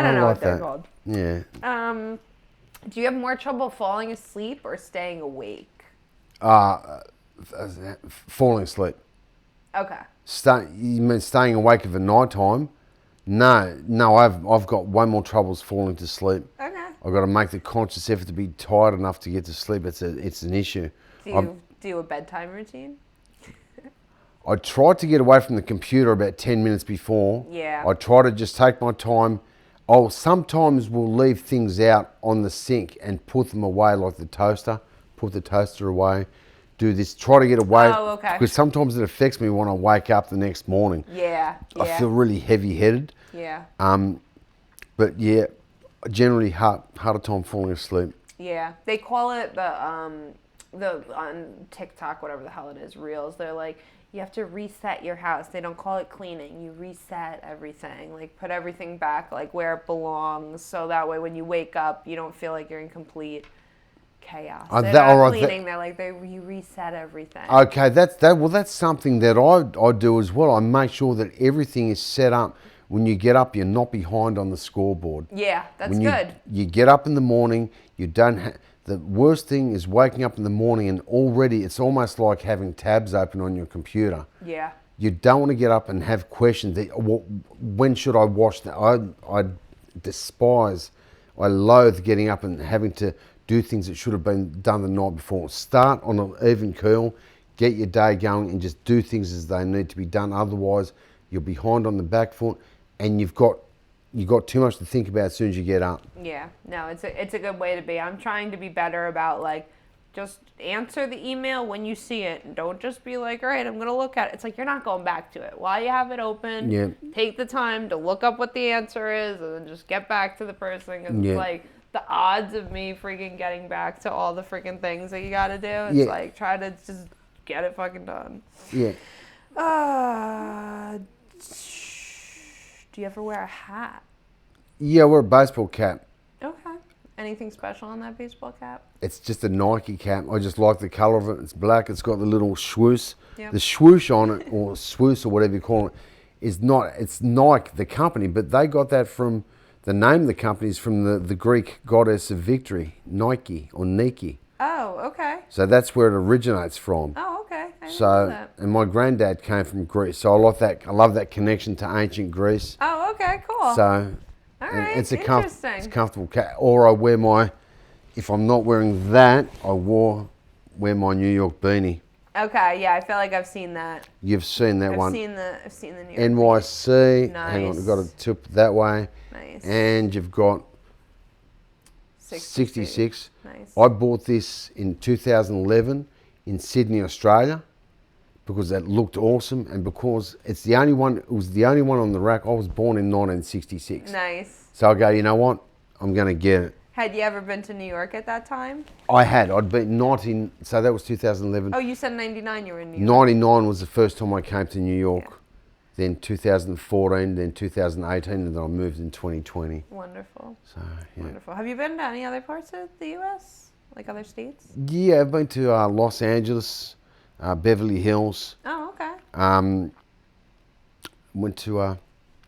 don't know what they're called. Yeah. Do you have more trouble falling asleep or staying awake? Falling asleep. Okay. You mean staying awake at night time? No, I've got way more troubles falling to sleep. Okay. I've got to make the conscious effort to be tired enough to get to sleep. It's an issue. Do you a bedtime routine? I try to get away from the computer about 10 minutes before. Yeah. I try to just take my time. Sometimes we'll leave things out on the sink and put them away, like the toaster. Put the toaster away. do this, try to get away. Oh, okay. Because sometimes it affects me when I wake up the next morning. Yeah. I feel really heavy-headed. Yeah. But yeah, generally harder time falling asleep. Yeah. They call it the on TikTok, whatever the hell it is, Reels. They're like, you have to reset your house. They don't call it cleaning. You reset everything. Like, put everything back, like, where it belongs. So that way when you wake up, you don't feel like you're in complete chaos. They're not cleaning. They're like, you reset everything. Okay, that's something that I do as well. I make sure that everything is set up. When you get up, you're not behind on the scoreboard. Yeah, that's good. You get up in the morning, you don't the worst thing is waking up in the morning and already it's almost like having tabs open on your computer. Yeah. You don't want to get up and have questions. When should I wash that? I loathe getting up and having to do things that should have been done the night before. Start on an even keel, get your day going and just do things as they need to be done. Otherwise, you're behind on the back foot and you've got too much to think about as soon as you get up. Yeah, no, it's a good way to be. I'm trying to be better about, like, just answer the email when you see it. And don't just be like, all right, I'm going to look at it. It's like, you're not going back to it. While you have it open, take the time to look up what the answer is and then just get back to the person. Cause it's like the odds of me freaking getting back to all the freaking things that you got to do. It's like, try to just get it fucking done. Yeah. Do you ever wear a hat? Yeah, I wear a baseball cap. Okay. Anything special on that baseball cap? It's just a Nike cap. I just like the color of it. It's black. It's got the little swoosh. Yep. The swoosh on it, or swoosh, or whatever you call it, it's Nike, the company, but they got that from, the name of the company is from the Greek goddess of victory, Nike, or Nike. Oh, okay. So that's where it originates from. Oh, okay. I didn't know that. And my granddad came from Greece, so I like that. I love that connection to ancient Greece. Oh, okay, cool. So, all right, it's interesting. It's comfortable cap. Or I wear if I'm not wearing that, I wear my New York beanie. Okay, yeah, I feel like I've seen that. You've seen that one. I've seen the New York NYC. Nice. Hang on, I've got a tip that way. Nice. And you've got 66. Nice. I bought this in 2011 in Sydney, Australia, because it looked awesome and because it was the only one on the rack. I was born in 1966. Nice. So I go, you know what? I'm going to get it. Had you ever been to New York at that time? I had. I'd been so that was 2011. Oh, you said 99 you were in New York. 99 was the first time I came to New York. Yeah. Then 2014, then 2018, and then I moved in 2020. Wonderful. So, yeah. Wonderful. Have you been to any other parts of the U.S., like other states? Yeah, I've been to Los Angeles, Beverly Hills. Oh, okay. Went to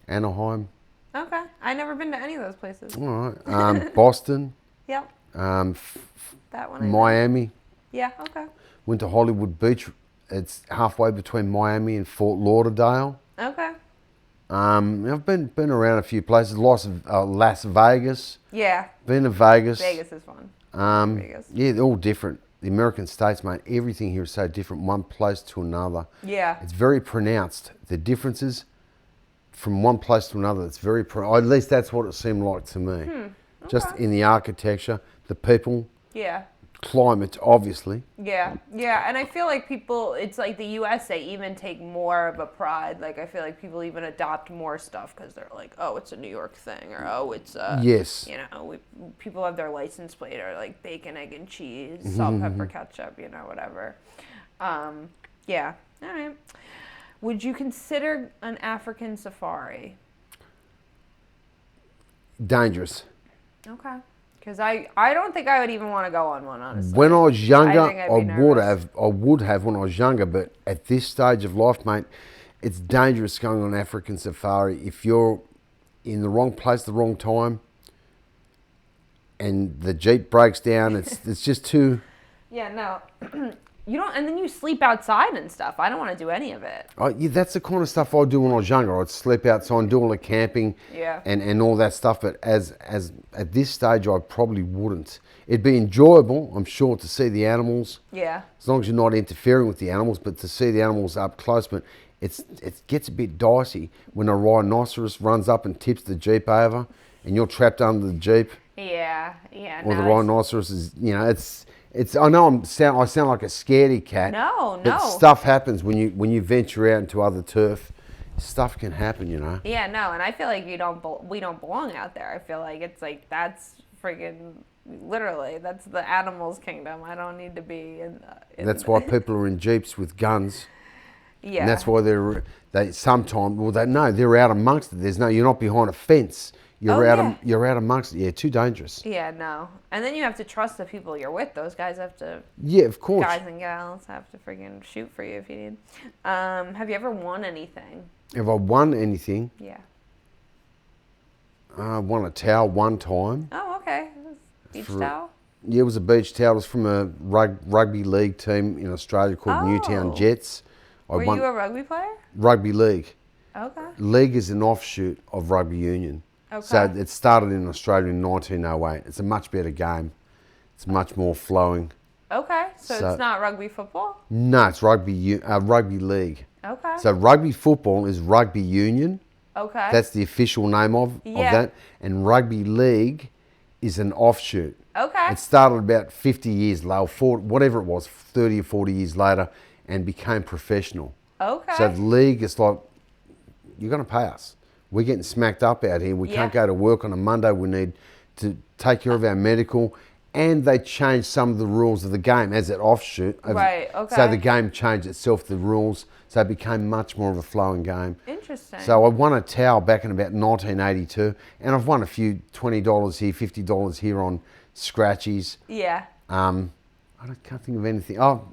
Anaheim. Okay. I've never been to any of those places. All right. Boston. Yep. That one. Miami. Yeah, okay. Went to Hollywood Beach. It's halfway between Miami and Fort Lauderdale. Okay. I've been around a few places. Las Vegas. Yeah. Been to Vegas. Vegas is fun. Vegas. Yeah, they're all different. The American states, mate, everything here is so different, one place to another. Yeah. It's very pronounced. The differences from one place to another, it's very at least that's what it seemed like to me. Okay. Just in the architecture, the people. Yeah. Climate, obviously. Yeah, yeah, and I feel like people, it's like the US, they even take more of a pride. Like, I feel like people even adopt more stuff because they're like, oh, it's a New York thing, or oh, it's yes, you know, people have their license plate or like bacon, egg, and cheese, salt, pepper, ketchup, you know, whatever. Yeah, all right. Would you consider an African safari? Dangerous. Okay. Because I don't think I would even want to go on one, honestly. When I was younger, I would have when I was younger, but at this stage of life, mate, it's dangerous going on African safari. If you're in the wrong place, the wrong time, and the Jeep breaks down, it's just too... Yeah, no. You don't, and then you sleep outside and stuff. I don't want to do any of it. Yeah, that's the kind of stuff I do when I was younger. I'd sleep outside and do all the camping and all that stuff. But as at this stage, I probably wouldn't. It'd be enjoyable, I'm sure, to see the animals. Yeah. As long as you're not interfering with the animals, but to see the animals up close. But it gets a bit dicey when a rhinoceros runs up and tips the Jeep over, and you're trapped under the Jeep. Yeah, yeah. Or the rhinoceros is, you know, I know I sound like a scaredy cat. No, But no. stuff happens when you venture out into other turf. Stuff can happen, you know. Yeah, no, and I feel like we don't belong out there. I feel like it's like that's friggin' literally that's the animals' kingdom. I don't need to be in That's why people are in jeeps with guns. Yeah. And that's why they sometimes they're out amongst it. You're not behind a fence. You're out amongst it. Yeah, too dangerous. Yeah, no. And then you have to trust the people you're with. Those guys have to. Yeah, of course. Guys and gals have to friggin' shoot for you if you need. Have you ever won anything? Have I won anything? Yeah. I won a towel one time. Oh, okay. Beach towel? Yeah, it was a beach towel. It was from a rugby league team in Australia called Newtown Jetts. Were you a rugby player? Rugby league. Okay. League is an offshoot of rugby union. Okay. So it started in Australia in 1908. It's a much better game. It's much more flowing. Okay, so it's not rugby football? No, it's rugby league. Okay. So rugby football is rugby union. Okay. That's the official name of that. And rugby league is an offshoot. Okay. It started about 50 years later, whatever it was, 30 or 40 years later, and became professional. Okay. So the league is like, you're going to pay us. We're getting smacked up out here. We can't go to work on a Monday. We need to take care of our medical. And they changed some of the rules of the game as an offshoot. Right, okay. So the game changed itself, the rules. So it became much more of a flowing game. Interesting. So I won a towel back in about 1982. And I've won a few $20 here, $50 here on scratchies. Yeah. I can't think of anything. Oh,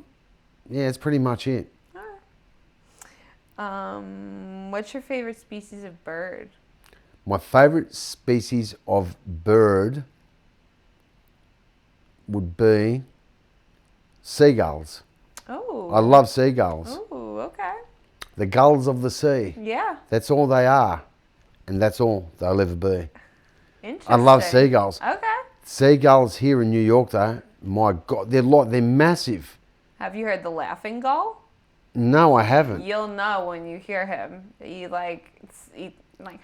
yeah, it's pretty much it. What's your favorite species of bird? My favorite species of bird would be seagulls. Oh. I love seagulls. Oh, okay. The gulls of the sea. Yeah. That's all they are. And that's all they'll ever be. Interesting. I love seagulls. Okay. Seagulls here in New York, though, my God, they're massive. Have you heard the laughing gull? No, I haven't. You'll know when you hear him. He like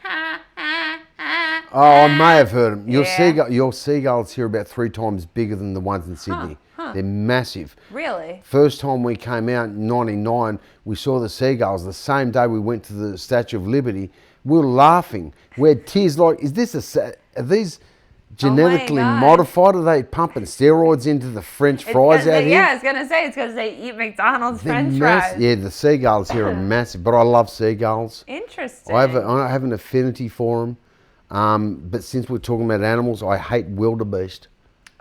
ha ha ha. Oh, I may have heard them. Your Yeah. seagulls here are about 3 times bigger than the ones in Sydney. They're massive. Really? First time we came out in '99, we saw the seagulls. The same day we went to the Statue of Liberty, we were laughing. We had tears like, are these genetically modified? Are they pumping steroids into the French fries out here? Yeah, I was going to say it's because they eat McDonald's French fries. Yeah, the seagulls here are massive, but I love seagulls. Interesting. I have an affinity for them. But since we're talking about animals, I hate wildebeest.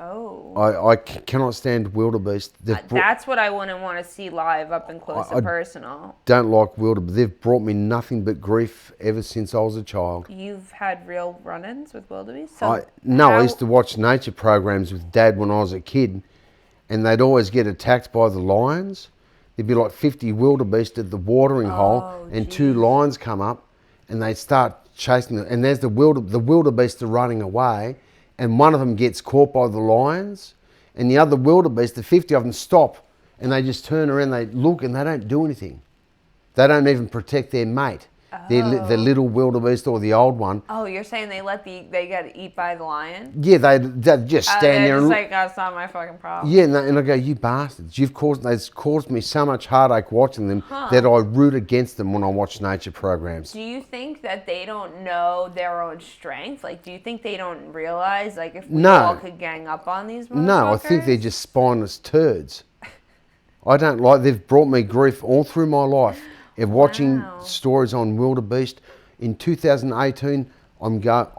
Oh. I cannot stand wildebeest. That's what I wouldn't want to see live up and close and personal. Don't like wildebeest. They've brought me nothing but grief ever since I was a child. You've had real run-ins with wildebeest? I used to watch nature programs with Dad when I was a kid, and they'd always get attacked by the lions. There'd be like 50 wildebeest at the watering hole, and 2 lions come up, and they start chasing them. And there's the wildebeest are running away, and one of them gets caught by the lions, and the other wildebeest, the 50 of them, stop, and they just turn around, they look, and they don't do anything. They don't even protect their mate. The little wildebeest or the old one. Oh, you're saying they get eat by the lion? Yeah, they just stand there and look. Like, that's not my fucking problem. Yeah, and I go, you bastards! They've caused me so much heartache watching them that I root against them when I watch nature programs. Do you think that they don't know their own strength? Like, do you think they don't realize, like, if we all could gang up on these motherfuckers? No, I think they're just spineless turds. I don't like. They've brought me grief all through my life. Of watching stories on wildebeest. In 2018, I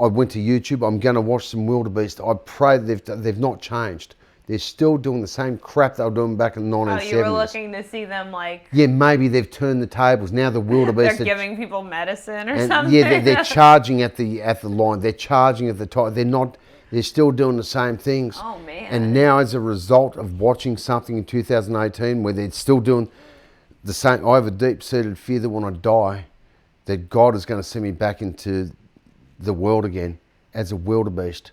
went to YouTube. I'm going to watch some wildebeest. I pray they've not changed. They're still doing the same crap they were doing back in the 1970s. Oh, you were looking to see them like... Yeah, maybe they've turned the tables. Now the wildebeest... They're giving people medicine or something? Yeah, they're charging at the line. They're charging at the top. They're still doing the same things. Oh, man. And now as a result of watching something in 2018 where they're still doing... the same, I have a deep-seated fear that when I die, that God is going to send me back into the world again as a wildebeest.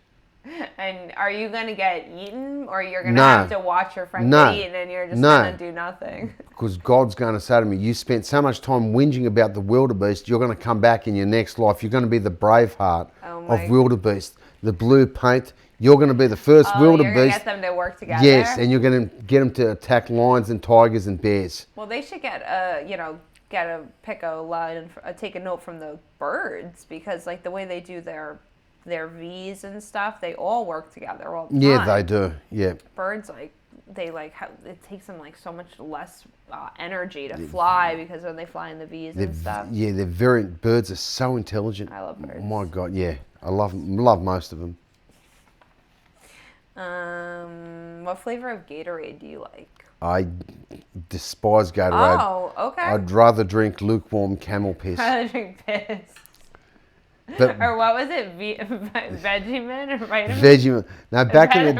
And are you going to get eaten, or you're going to have to watch your friend get eaten and you're just going to do nothing? Because God's going to say to me, you spent so much time whinging about the wildebeest, you're going to come back in your next life. You're going to be the Braveheart of wildebeest. The blue paint, You're going to be the first You're wildebeest. going to get them to work together? Yes, and you're going to get them to attack lions and tigers and bears. Well, they should get pick a line and take a note from the birds, because like the way they do their V's and stuff, they all work together all the time. Yeah, they do. Yeah. Birds it takes them like so much less energy to fly, because when they fly in the V's and stuff. Yeah, birds are so intelligent. I love birds. Oh my God, yeah. I love most of them. What flavor of Gatorade do you like? I despise Gatorade. Oh, okay. I'd rather drink lukewarm camel piss. I'd rather drink piss. But or what was it? Vegemin or vitamin? Vegemin. Now back in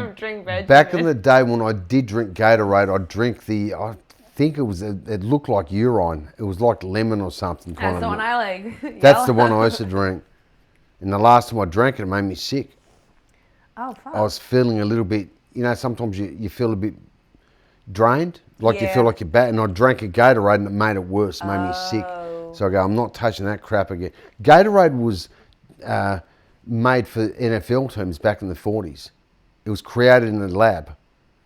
the day when I did drink Gatorade, I'd drink I think it looked like urine. It was like lemon or something. That's the one I like. That's the one I used to drink. And the last time I drank it made me sick. Oh, fuck. I was feeling a little bit, sometimes you feel a bit drained, like you feel like you're bad. And I drank a Gatorade and it made it worse, made me sick. So I go, I'm not touching that crap again. Gatorade was made for NFL teams back in the 40s. It was created in a lab.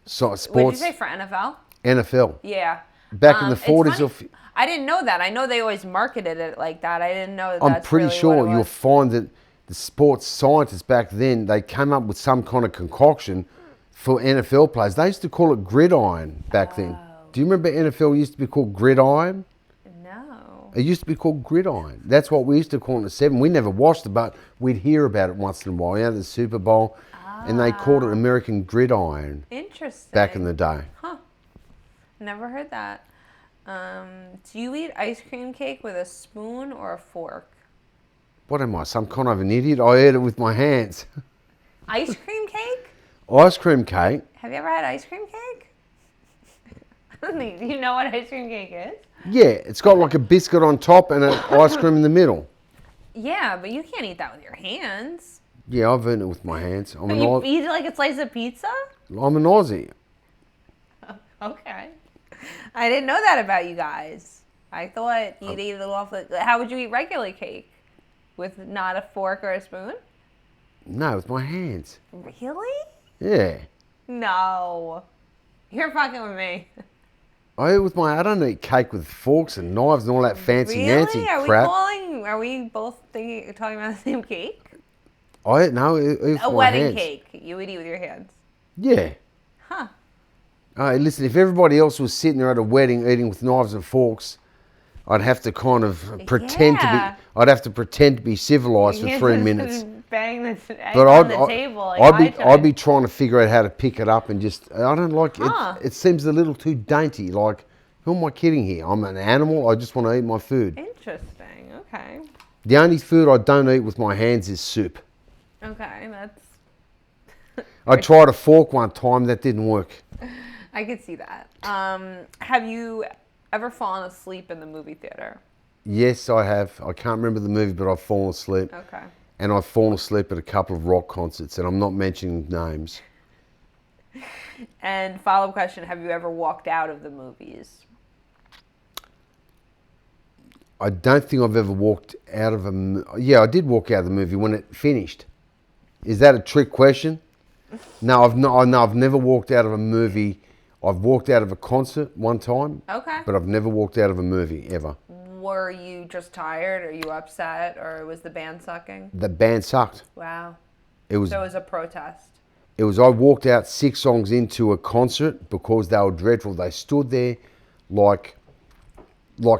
So sports. What did you say for NFL? NFL. Yeah. Back in the 40s. I didn't know that. I know they always marketed it like that. I didn't know that. I'm pretty sure you'll find that the sports scientists back then, they came up with some kind of concoction for NFL players. They used to call it gridiron back then. Do you remember NFL used to be called gridiron? No. It used to be called gridiron. That's what we used to call it in the 70s. We never watched it, but we'd hear about it once in a while. The Super Bowl. And they called it American gridiron. Interesting. Back in the day. Huh. Never heard that. Do you eat ice cream cake with a spoon or a fork? What am I, some kind of an idiot? I eat it with my hands. Ice cream cake? Ice cream cake? Have you ever had ice cream cake? I don't think, do you know what ice cream cake is? Yeah, it's got like a biscuit on top and an ice cream in the middle. Yeah, but you can't eat that with your hands. Yeah, I've eaten it with my hands. You eat it like a slice of pizza? I'm an Aussie. Okay. I didn't know that about you guys. I thought you'd eat it off. How would you eat regular cake? With not a fork or a spoon? No, with my hands. Really? Yeah. No. You're fucking with me. I don't eat cake with forks and knives and all that fancy Nancy crap. Are we both talking about the same cake? No, it's a my wedding hands. Cake. You would eat with your hands. Yeah. Huh. Listen, if everybody else was sitting there at a wedding eating with knives and forks, I'd have to kind of pretend to be. I'd have to pretend to be civilized for 3 minutes. Bang the egg on the table. I'd be trying to figure out how to pick it up and just. I don't like it. It seems a little too dainty. Like, who am I kidding here? I'm an animal. I just want to eat my food. Interesting. Okay. The only food I don't eat with my hands is soup. Okay, that's. I tried a fork one time. That didn't work. I could see that. Have you ever fallen asleep in the movie theater? Yes, I have. I can't remember the movie, but I've fallen asleep. Okay. And I've fallen asleep at a couple of rock concerts, and I'm not mentioning names. And follow-up question, have you ever walked out of the movies? I don't think I've ever walked out of a... Yeah, I did walk out of the movie when it finished. Is that a trick question? No, I've never walked out of a movie. I've walked out of a concert one time. Okay. But I've never walked out of a movie, ever. Were you just tired? Are you upset? Or was the band sucking? The band sucked. Wow. So it was a protest. I walked out 6 songs into a concert because they were dreadful. They stood there like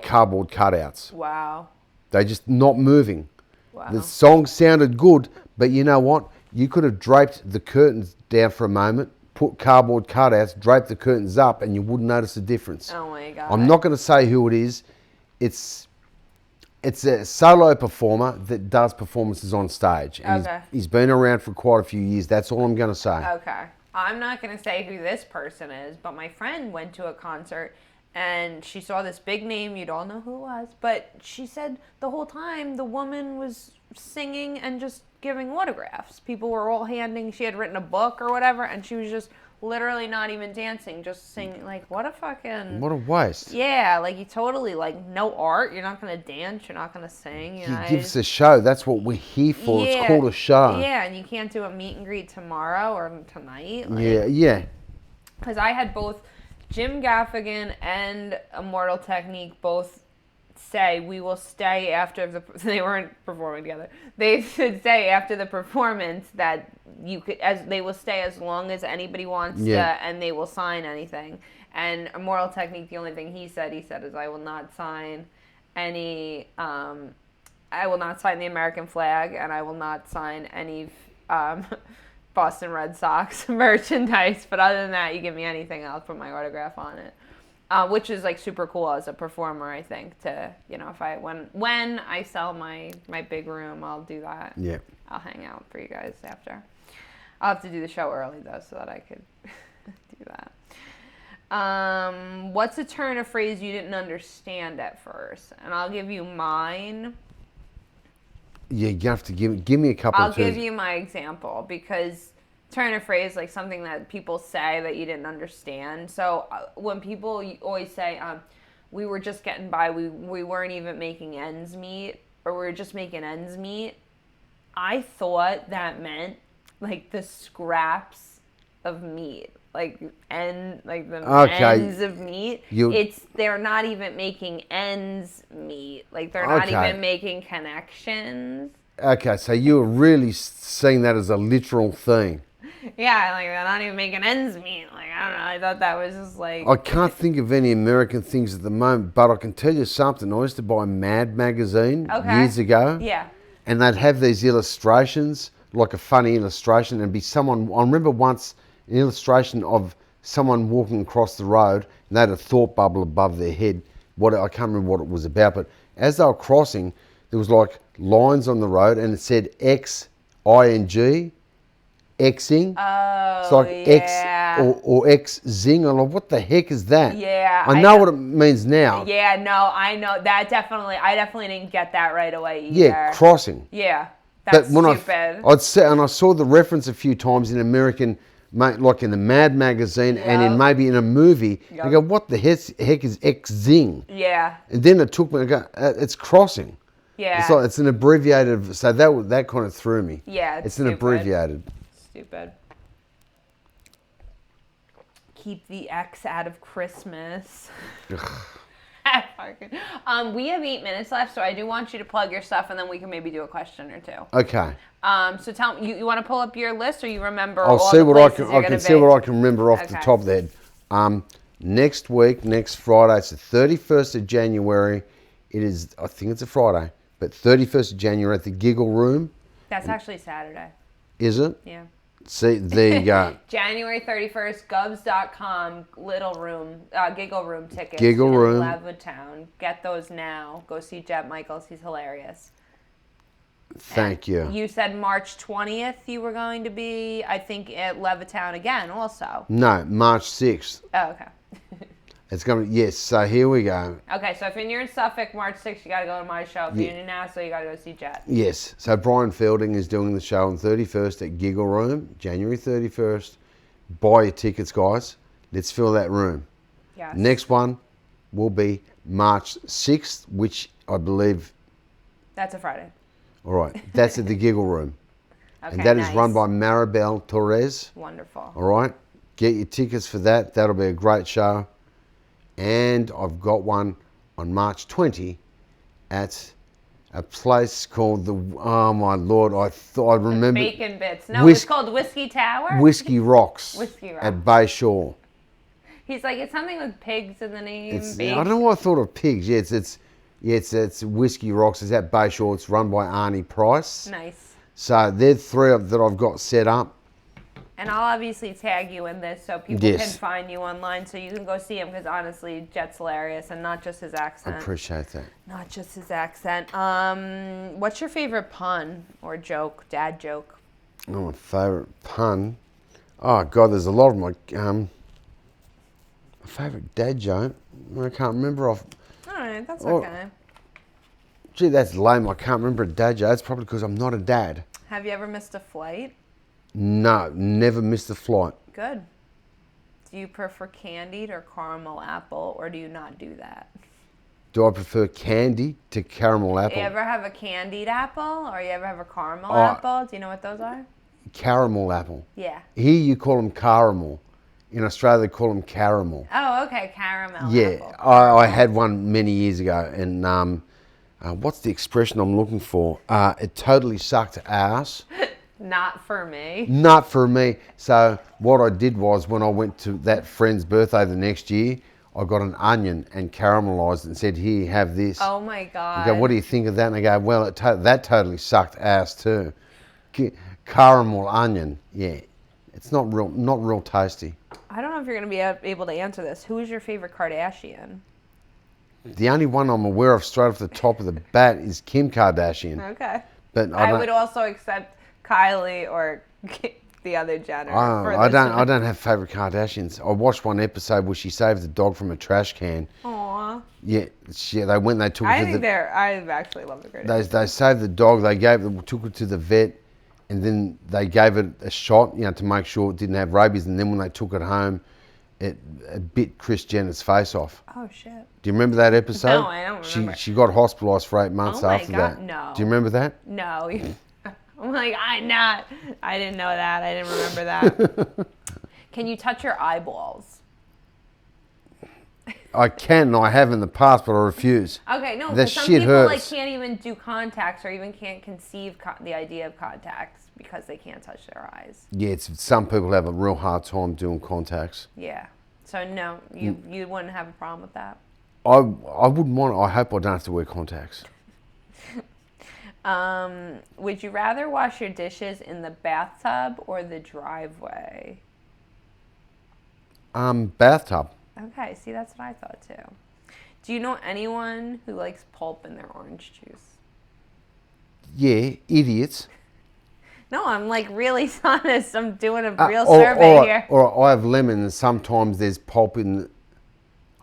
cardboard cutouts. Wow. They just not moving. Wow. The song sounded good, but you know what? You could have draped the curtains down for a moment, put cardboard cutouts, drape the curtains up, and you wouldn't notice the difference. Oh my God. I'm not going to say who it is. It's a solo performer that does performances on stage. And he's been around for quite a few years. That's all I'm going to say. Okay. I'm not going to say who this person is, but my friend went to a concert and she saw this big name. You'd all know who it was. But she said the whole time the woman was singing and just giving autographs. People were all she had written a book or whatever, and she was just literally not even dancing, just singing. Like, what a fucking... What a waste. Yeah, like, you totally, like, no art. You're not going to dance. You're not going to sing. You give us a show. That's what we're here for. Yeah, it's called a show. Yeah, and you can't do a meet and greet tomorrow or tonight. Like, yeah. Because I had both Jim Gaffigan and Immortal Technique both say we will stay after the... They weren't performing together. They should say after the performance that you could, as they will stay as long as anybody wants to, and they will sign anything. And Immortal Technique, the only thing he said is, I will not sign any... I will not sign the American flag, and I will not sign any Boston Red Sox merchandise. But other than that, you give me anything, I'll put my autograph on it. Which is like super cool as a performer, I think. To if I when I sell my big room, I'll do that. Yeah. I'll hang out for you guys after. I'll have to do the show early though, so that I could do that. What's a turn of phrase you didn't understand at first? And I'll give you mine. Yeah, you have to give me a couple. I'll give you my example because turn of phrase, like something that people say that you didn't understand. So when people always say, we were just getting by, we weren't even making ends meet, or we were just making ends meet, I thought that meant like the scraps of meat, like the ends of meat. They're not even making ends meet, like they're not even making connections. Okay, so you were really seeing that as a literal thing. Yeah, like they're not even making ends meet. Like, I don't know. I thought that was just like... I can't think of any American things at the moment, but I can tell you something. I used to buy Mad magazine years ago. Yeah. And they'd have these illustrations, like a funny illustration, and be someone... I remember once an illustration of someone walking across the road, and they had a thought bubble above their head. I can't remember what it was about, but as they were crossing, there was like lines on the road, and it said X-I-N-G, Xing. Oh, it's like X or X-zing. I'm like, what the heck is that? Yeah. I know what it means now. Yeah, no, I know. I definitely didn't get that right away either. Yeah, crossing. Yeah, that's stupid. I saw the reference a few times in American, like in the Mad magazine and maybe in a movie. I go, what the heck is X-zing? Yeah. And then it took me, I go, it's crossing. Yeah. It's an abbreviated, so that kind of threw me. Yeah, it's an abbreviated. Stupid. Keep the X out of Christmas. We have 8 minutes left, so I do want you to plug your stuff, and then we can maybe do a question or two. Okay. So tell me, you want to pull up your list, or you remember? I'll see what I can see what I can remember off the top of the head. Next week, next Friday, it's the 31st of January. It is, I think it's a Friday, but 31st of January at the Giggle Room. That's actually Saturday. Is it? Yeah. See, there you go. January 31st, Govs.com, Giggle Room tickets. Giggle Room. Levittown. Get those now. Go see Jett Michaels. He's hilarious. Thank you. You said March 20th you were going to be, I think, at Levittown again also. No, March 6th. Oh, okay. It's going to, yes, so here we go. Okay, so if you're in Suffolk, March 6th, you got to go to my show. If you're in Nassau, you got to go see Jett. Yes, so Brian Fielding is doing the show on 31st at Giggle Room, January 31st. Buy your tickets, guys. Let's fill that room. Yes. Next one will be March 6th, which I believe... That's a Friday. All right, that's at the Giggle Room. Okay, and that is run by Maribel Torres. Wonderful. All right, get your tickets for that. That'll be a great show. And I've got one on March 20 at a place called oh my Lord, I remember. Bacon Bits. No, it's called Whiskey Tower? Whiskey Rocks. Whiskey Rocks. At Bayshore. He's like, it's something with pigs in the name. I don't know why I thought of pigs. Yeah, it's Whiskey Rocks. It's at Bayshore. It's run by Arnie Price. Nice. So they're three that I've got set up. And I'll obviously tag you in this so people can find you online so you can go see him because honestly, Jett's hilarious and not just his accent. I appreciate that. Not just his accent. What's your favorite pun or joke, dad joke? Oh, my favourite pun? Oh, God, there's a lot of my favourite dad joke. I can't remember off. All right, that's okay. Gee, that's lame. I can't remember a dad joke. That's probably because I'm not a dad. Have you ever missed a flight? No, never missed a flight. Good. Do you prefer candied or caramel apple, or do you not do that? Do I prefer candy to caramel apple? You ever have a candied apple, or you ever have a caramel Oh. apple? Do you know what those are? Caramel apple. Yeah. Here you call them caramel. In Australia, they call them caramel. Oh, okay, caramel Yeah, apple. I had one many years ago, and what's the expression I'm looking for? It totally sucked ass. Not for me. Not for me. So what I did was, when I went to that friend's birthday the next year, I got an onion and caramelised it and said, "Here, have this." Oh my God. I go, "What do you think of that?" And I go, "Well, that totally sucked ass too." Caramel onion, yeah, it's not real tasty. I don't know if you're going to be able to answer this. Who is your favorite Kardashian? The only one I'm aware of straight off the top of the bat is Kim Kardashian. Okay. But I would also accept Kylie or the other Jenner. I don't have favourite Kardashians. I watched one episode where she saved the dog from a trash can. Aww. Yeah, they took it to the... I actually love the Kardashians. They saved the dog. Took it to the vet, and then they gave it a shot, to make sure it didn't have rabies. And then when they took it home, it bit Kris Jenner's face off. Oh shit. Do you remember that episode? No, I don't remember. She got hospitalised for 8 months after that. No. Do you remember that? No. I'm like, I didn't know that. I didn't remember that. Can you touch your eyeballs? I can, and I have in the past, but I refuse. Okay, no, That because some shit people hurts. can't even do contacts or even can't conceive the idea of contacts because they can't touch their eyes. Yeah, some people have a real hard time doing contacts. Yeah. So no, you wouldn't have a problem with that. I wouldn't want. I hope I don't have to wear contacts. Would you rather wash your dishes in the bathtub or the driveway? Bathtub. Okay, see, that's what I thought too. Do you know anyone who likes pulp in their orange juice? Yeah, idiots. No, I'm like really honest. I'm doing a real survey here. Or I have lemon, and sometimes there's pulp in.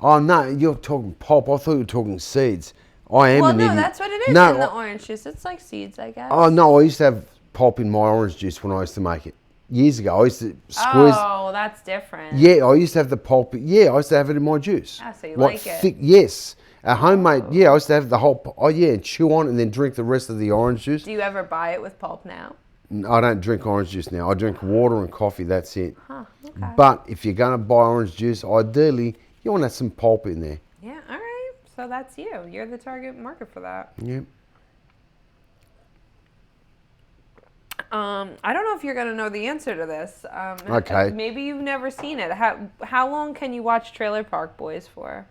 Oh no, you're talking pulp. I thought you were talking seeds. I am an idiot. That's what it is No, in the orange juice. It's like seeds, I guess. Oh no, I used to have pulp in my orange juice when I used to make it. Years ago, I used to squeeze. Oh, that's different. Yeah, I used to have the pulp. Yeah, I used to have it in my juice. Ah, so you like it. Thick, yes. A homemade, yeah, I used to have the whole, and chew on it and then drink the rest of the orange juice. Do you ever buy it with pulp now? I don't drink orange juice now. I drink water and coffee, that's it. Huh, okay. But if you're going to buy orange juice, ideally, you want to have some pulp in there. Yeah, all right. So that's you. You're the target market for that. Yep. I don't know if you're going to know the answer to this. Okay. Maybe you've never seen it. How long can you watch Trailer Park Boys for?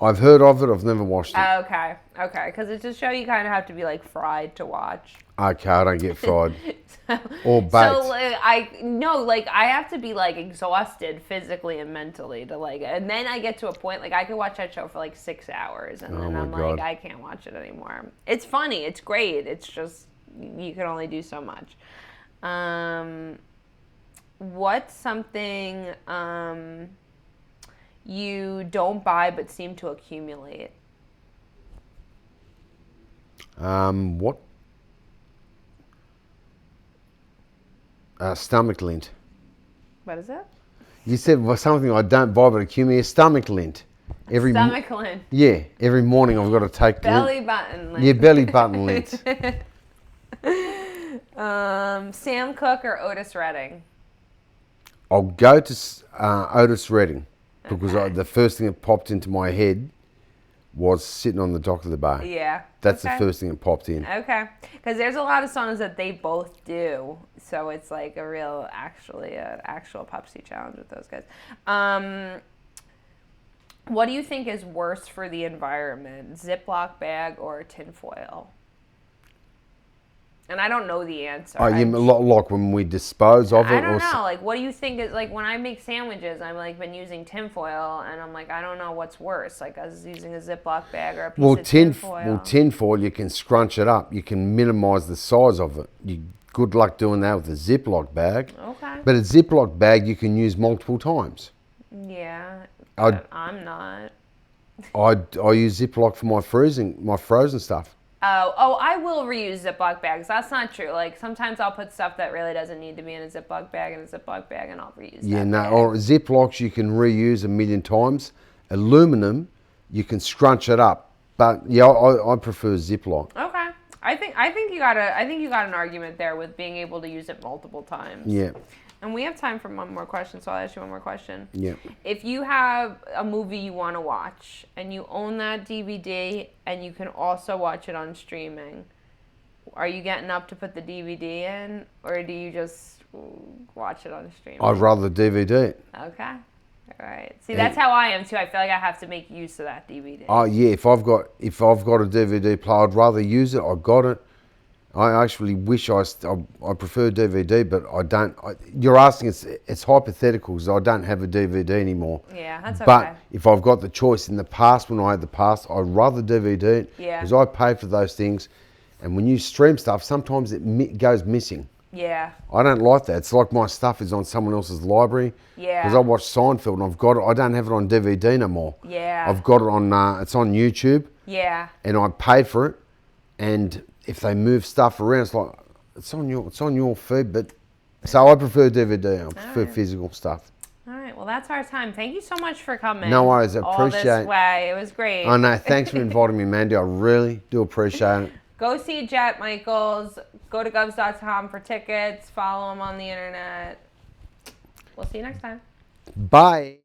I've heard of it. I've never watched it. Okay. Because it's a show you kind of have to be like fried to watch. Okay, I don't get fried. So, Or baked. So I have to be like exhausted physically and mentally to like, and then I get to a point like I could watch that show for like 6 hours and then I'm God. like I can't watch it anymore. It's funny, it's great. It's just you can only do so much. What's something you don't buy but seem to accumulate? What? Stomach lint. What is it? You said something I don't buy but accumulate. Stomach lint. Stomach lint. Yeah, every morning I've got to take Belly button lint. Yeah, belly button lint. Sam Cooke or Otis Redding? I'll go to Otis Redding because Okay. the first thing that popped into my head was Sitting on the Dock of the Bay. Yeah. That's Okay. the first thing that popped in. Okay. Because there's a lot of songs that they both do. So it's like a actual Pepsi challenge with those guys. What do you think is worse for the environment? Ziploc bag or tinfoil? And I don't know the answer. Oh, you like when we dispose of it? I don't know. Like, what do you think is, like, when I make sandwiches, I've, like, been using tinfoil, and I'm like, I don't know what's worse. Like, I was using a Ziploc bag or a piece of tinfoil. Well, tinfoil, you can scrunch it up. You can minimise the size of it. Good luck doing that with a Ziploc bag. Okay. But a Ziploc bag you can use multiple times. Yeah, I'd- but I'm not. I use Ziploc for my frozen stuff. Oh, I will reuse Ziploc bags. That's not true. Like, sometimes I'll put stuff that really doesn't need to be in a Ziploc bag in a Ziploc bag, and I'll reuse Yeah, that no, bag. or Ziplocs you can reuse a million times. Aluminum, you can scrunch it up. But yeah, I prefer Ziploc. Okay. I think you got an argument there with being able to use it multiple times. Yeah, And we have time for one more question, so I'll ask you one more question. yeah. If you have a movie you want to watch and you own that DVD and you can also watch it on streaming, are you getting up to put the DVD in, or do you just watch it on streaming? I'd rather DVD it. Okay. All right. See, that's how I am too. I feel like I have to make use of that DVD. Oh yeah, if I've got a DVD player, I'd rather use it. I got it. I actually wish I prefer DVD, but I don't. You're asking, it's hypothetical because I don't have a DVD anymore. Yeah, that's okay. But if I've got the choice in the past, when I had the past, I'd rather DVD it. Yeah. Because I pay for those things. And when you stream stuff, sometimes it goes missing. Yeah. I don't like that. It's like my stuff is on someone else's library. Yeah. Because I watched Seinfeld and I've got it. I don't have it on DVD no more. Yeah. I've got it on, it's on YouTube. Yeah. And I paid for it. And if they move stuff around, it's like, it's on your feed. But so I prefer DVD. I prefer physical stuff. All right. Well, that's our time. Thank you so much for coming. No worries. I all appreciate this way. It was great. I know. Thanks for inviting me, Mandy. I really do appreciate it. Go see Jett Michaels. Go to govs.com for tickets. Follow him on the internet. We'll see you next time. Bye.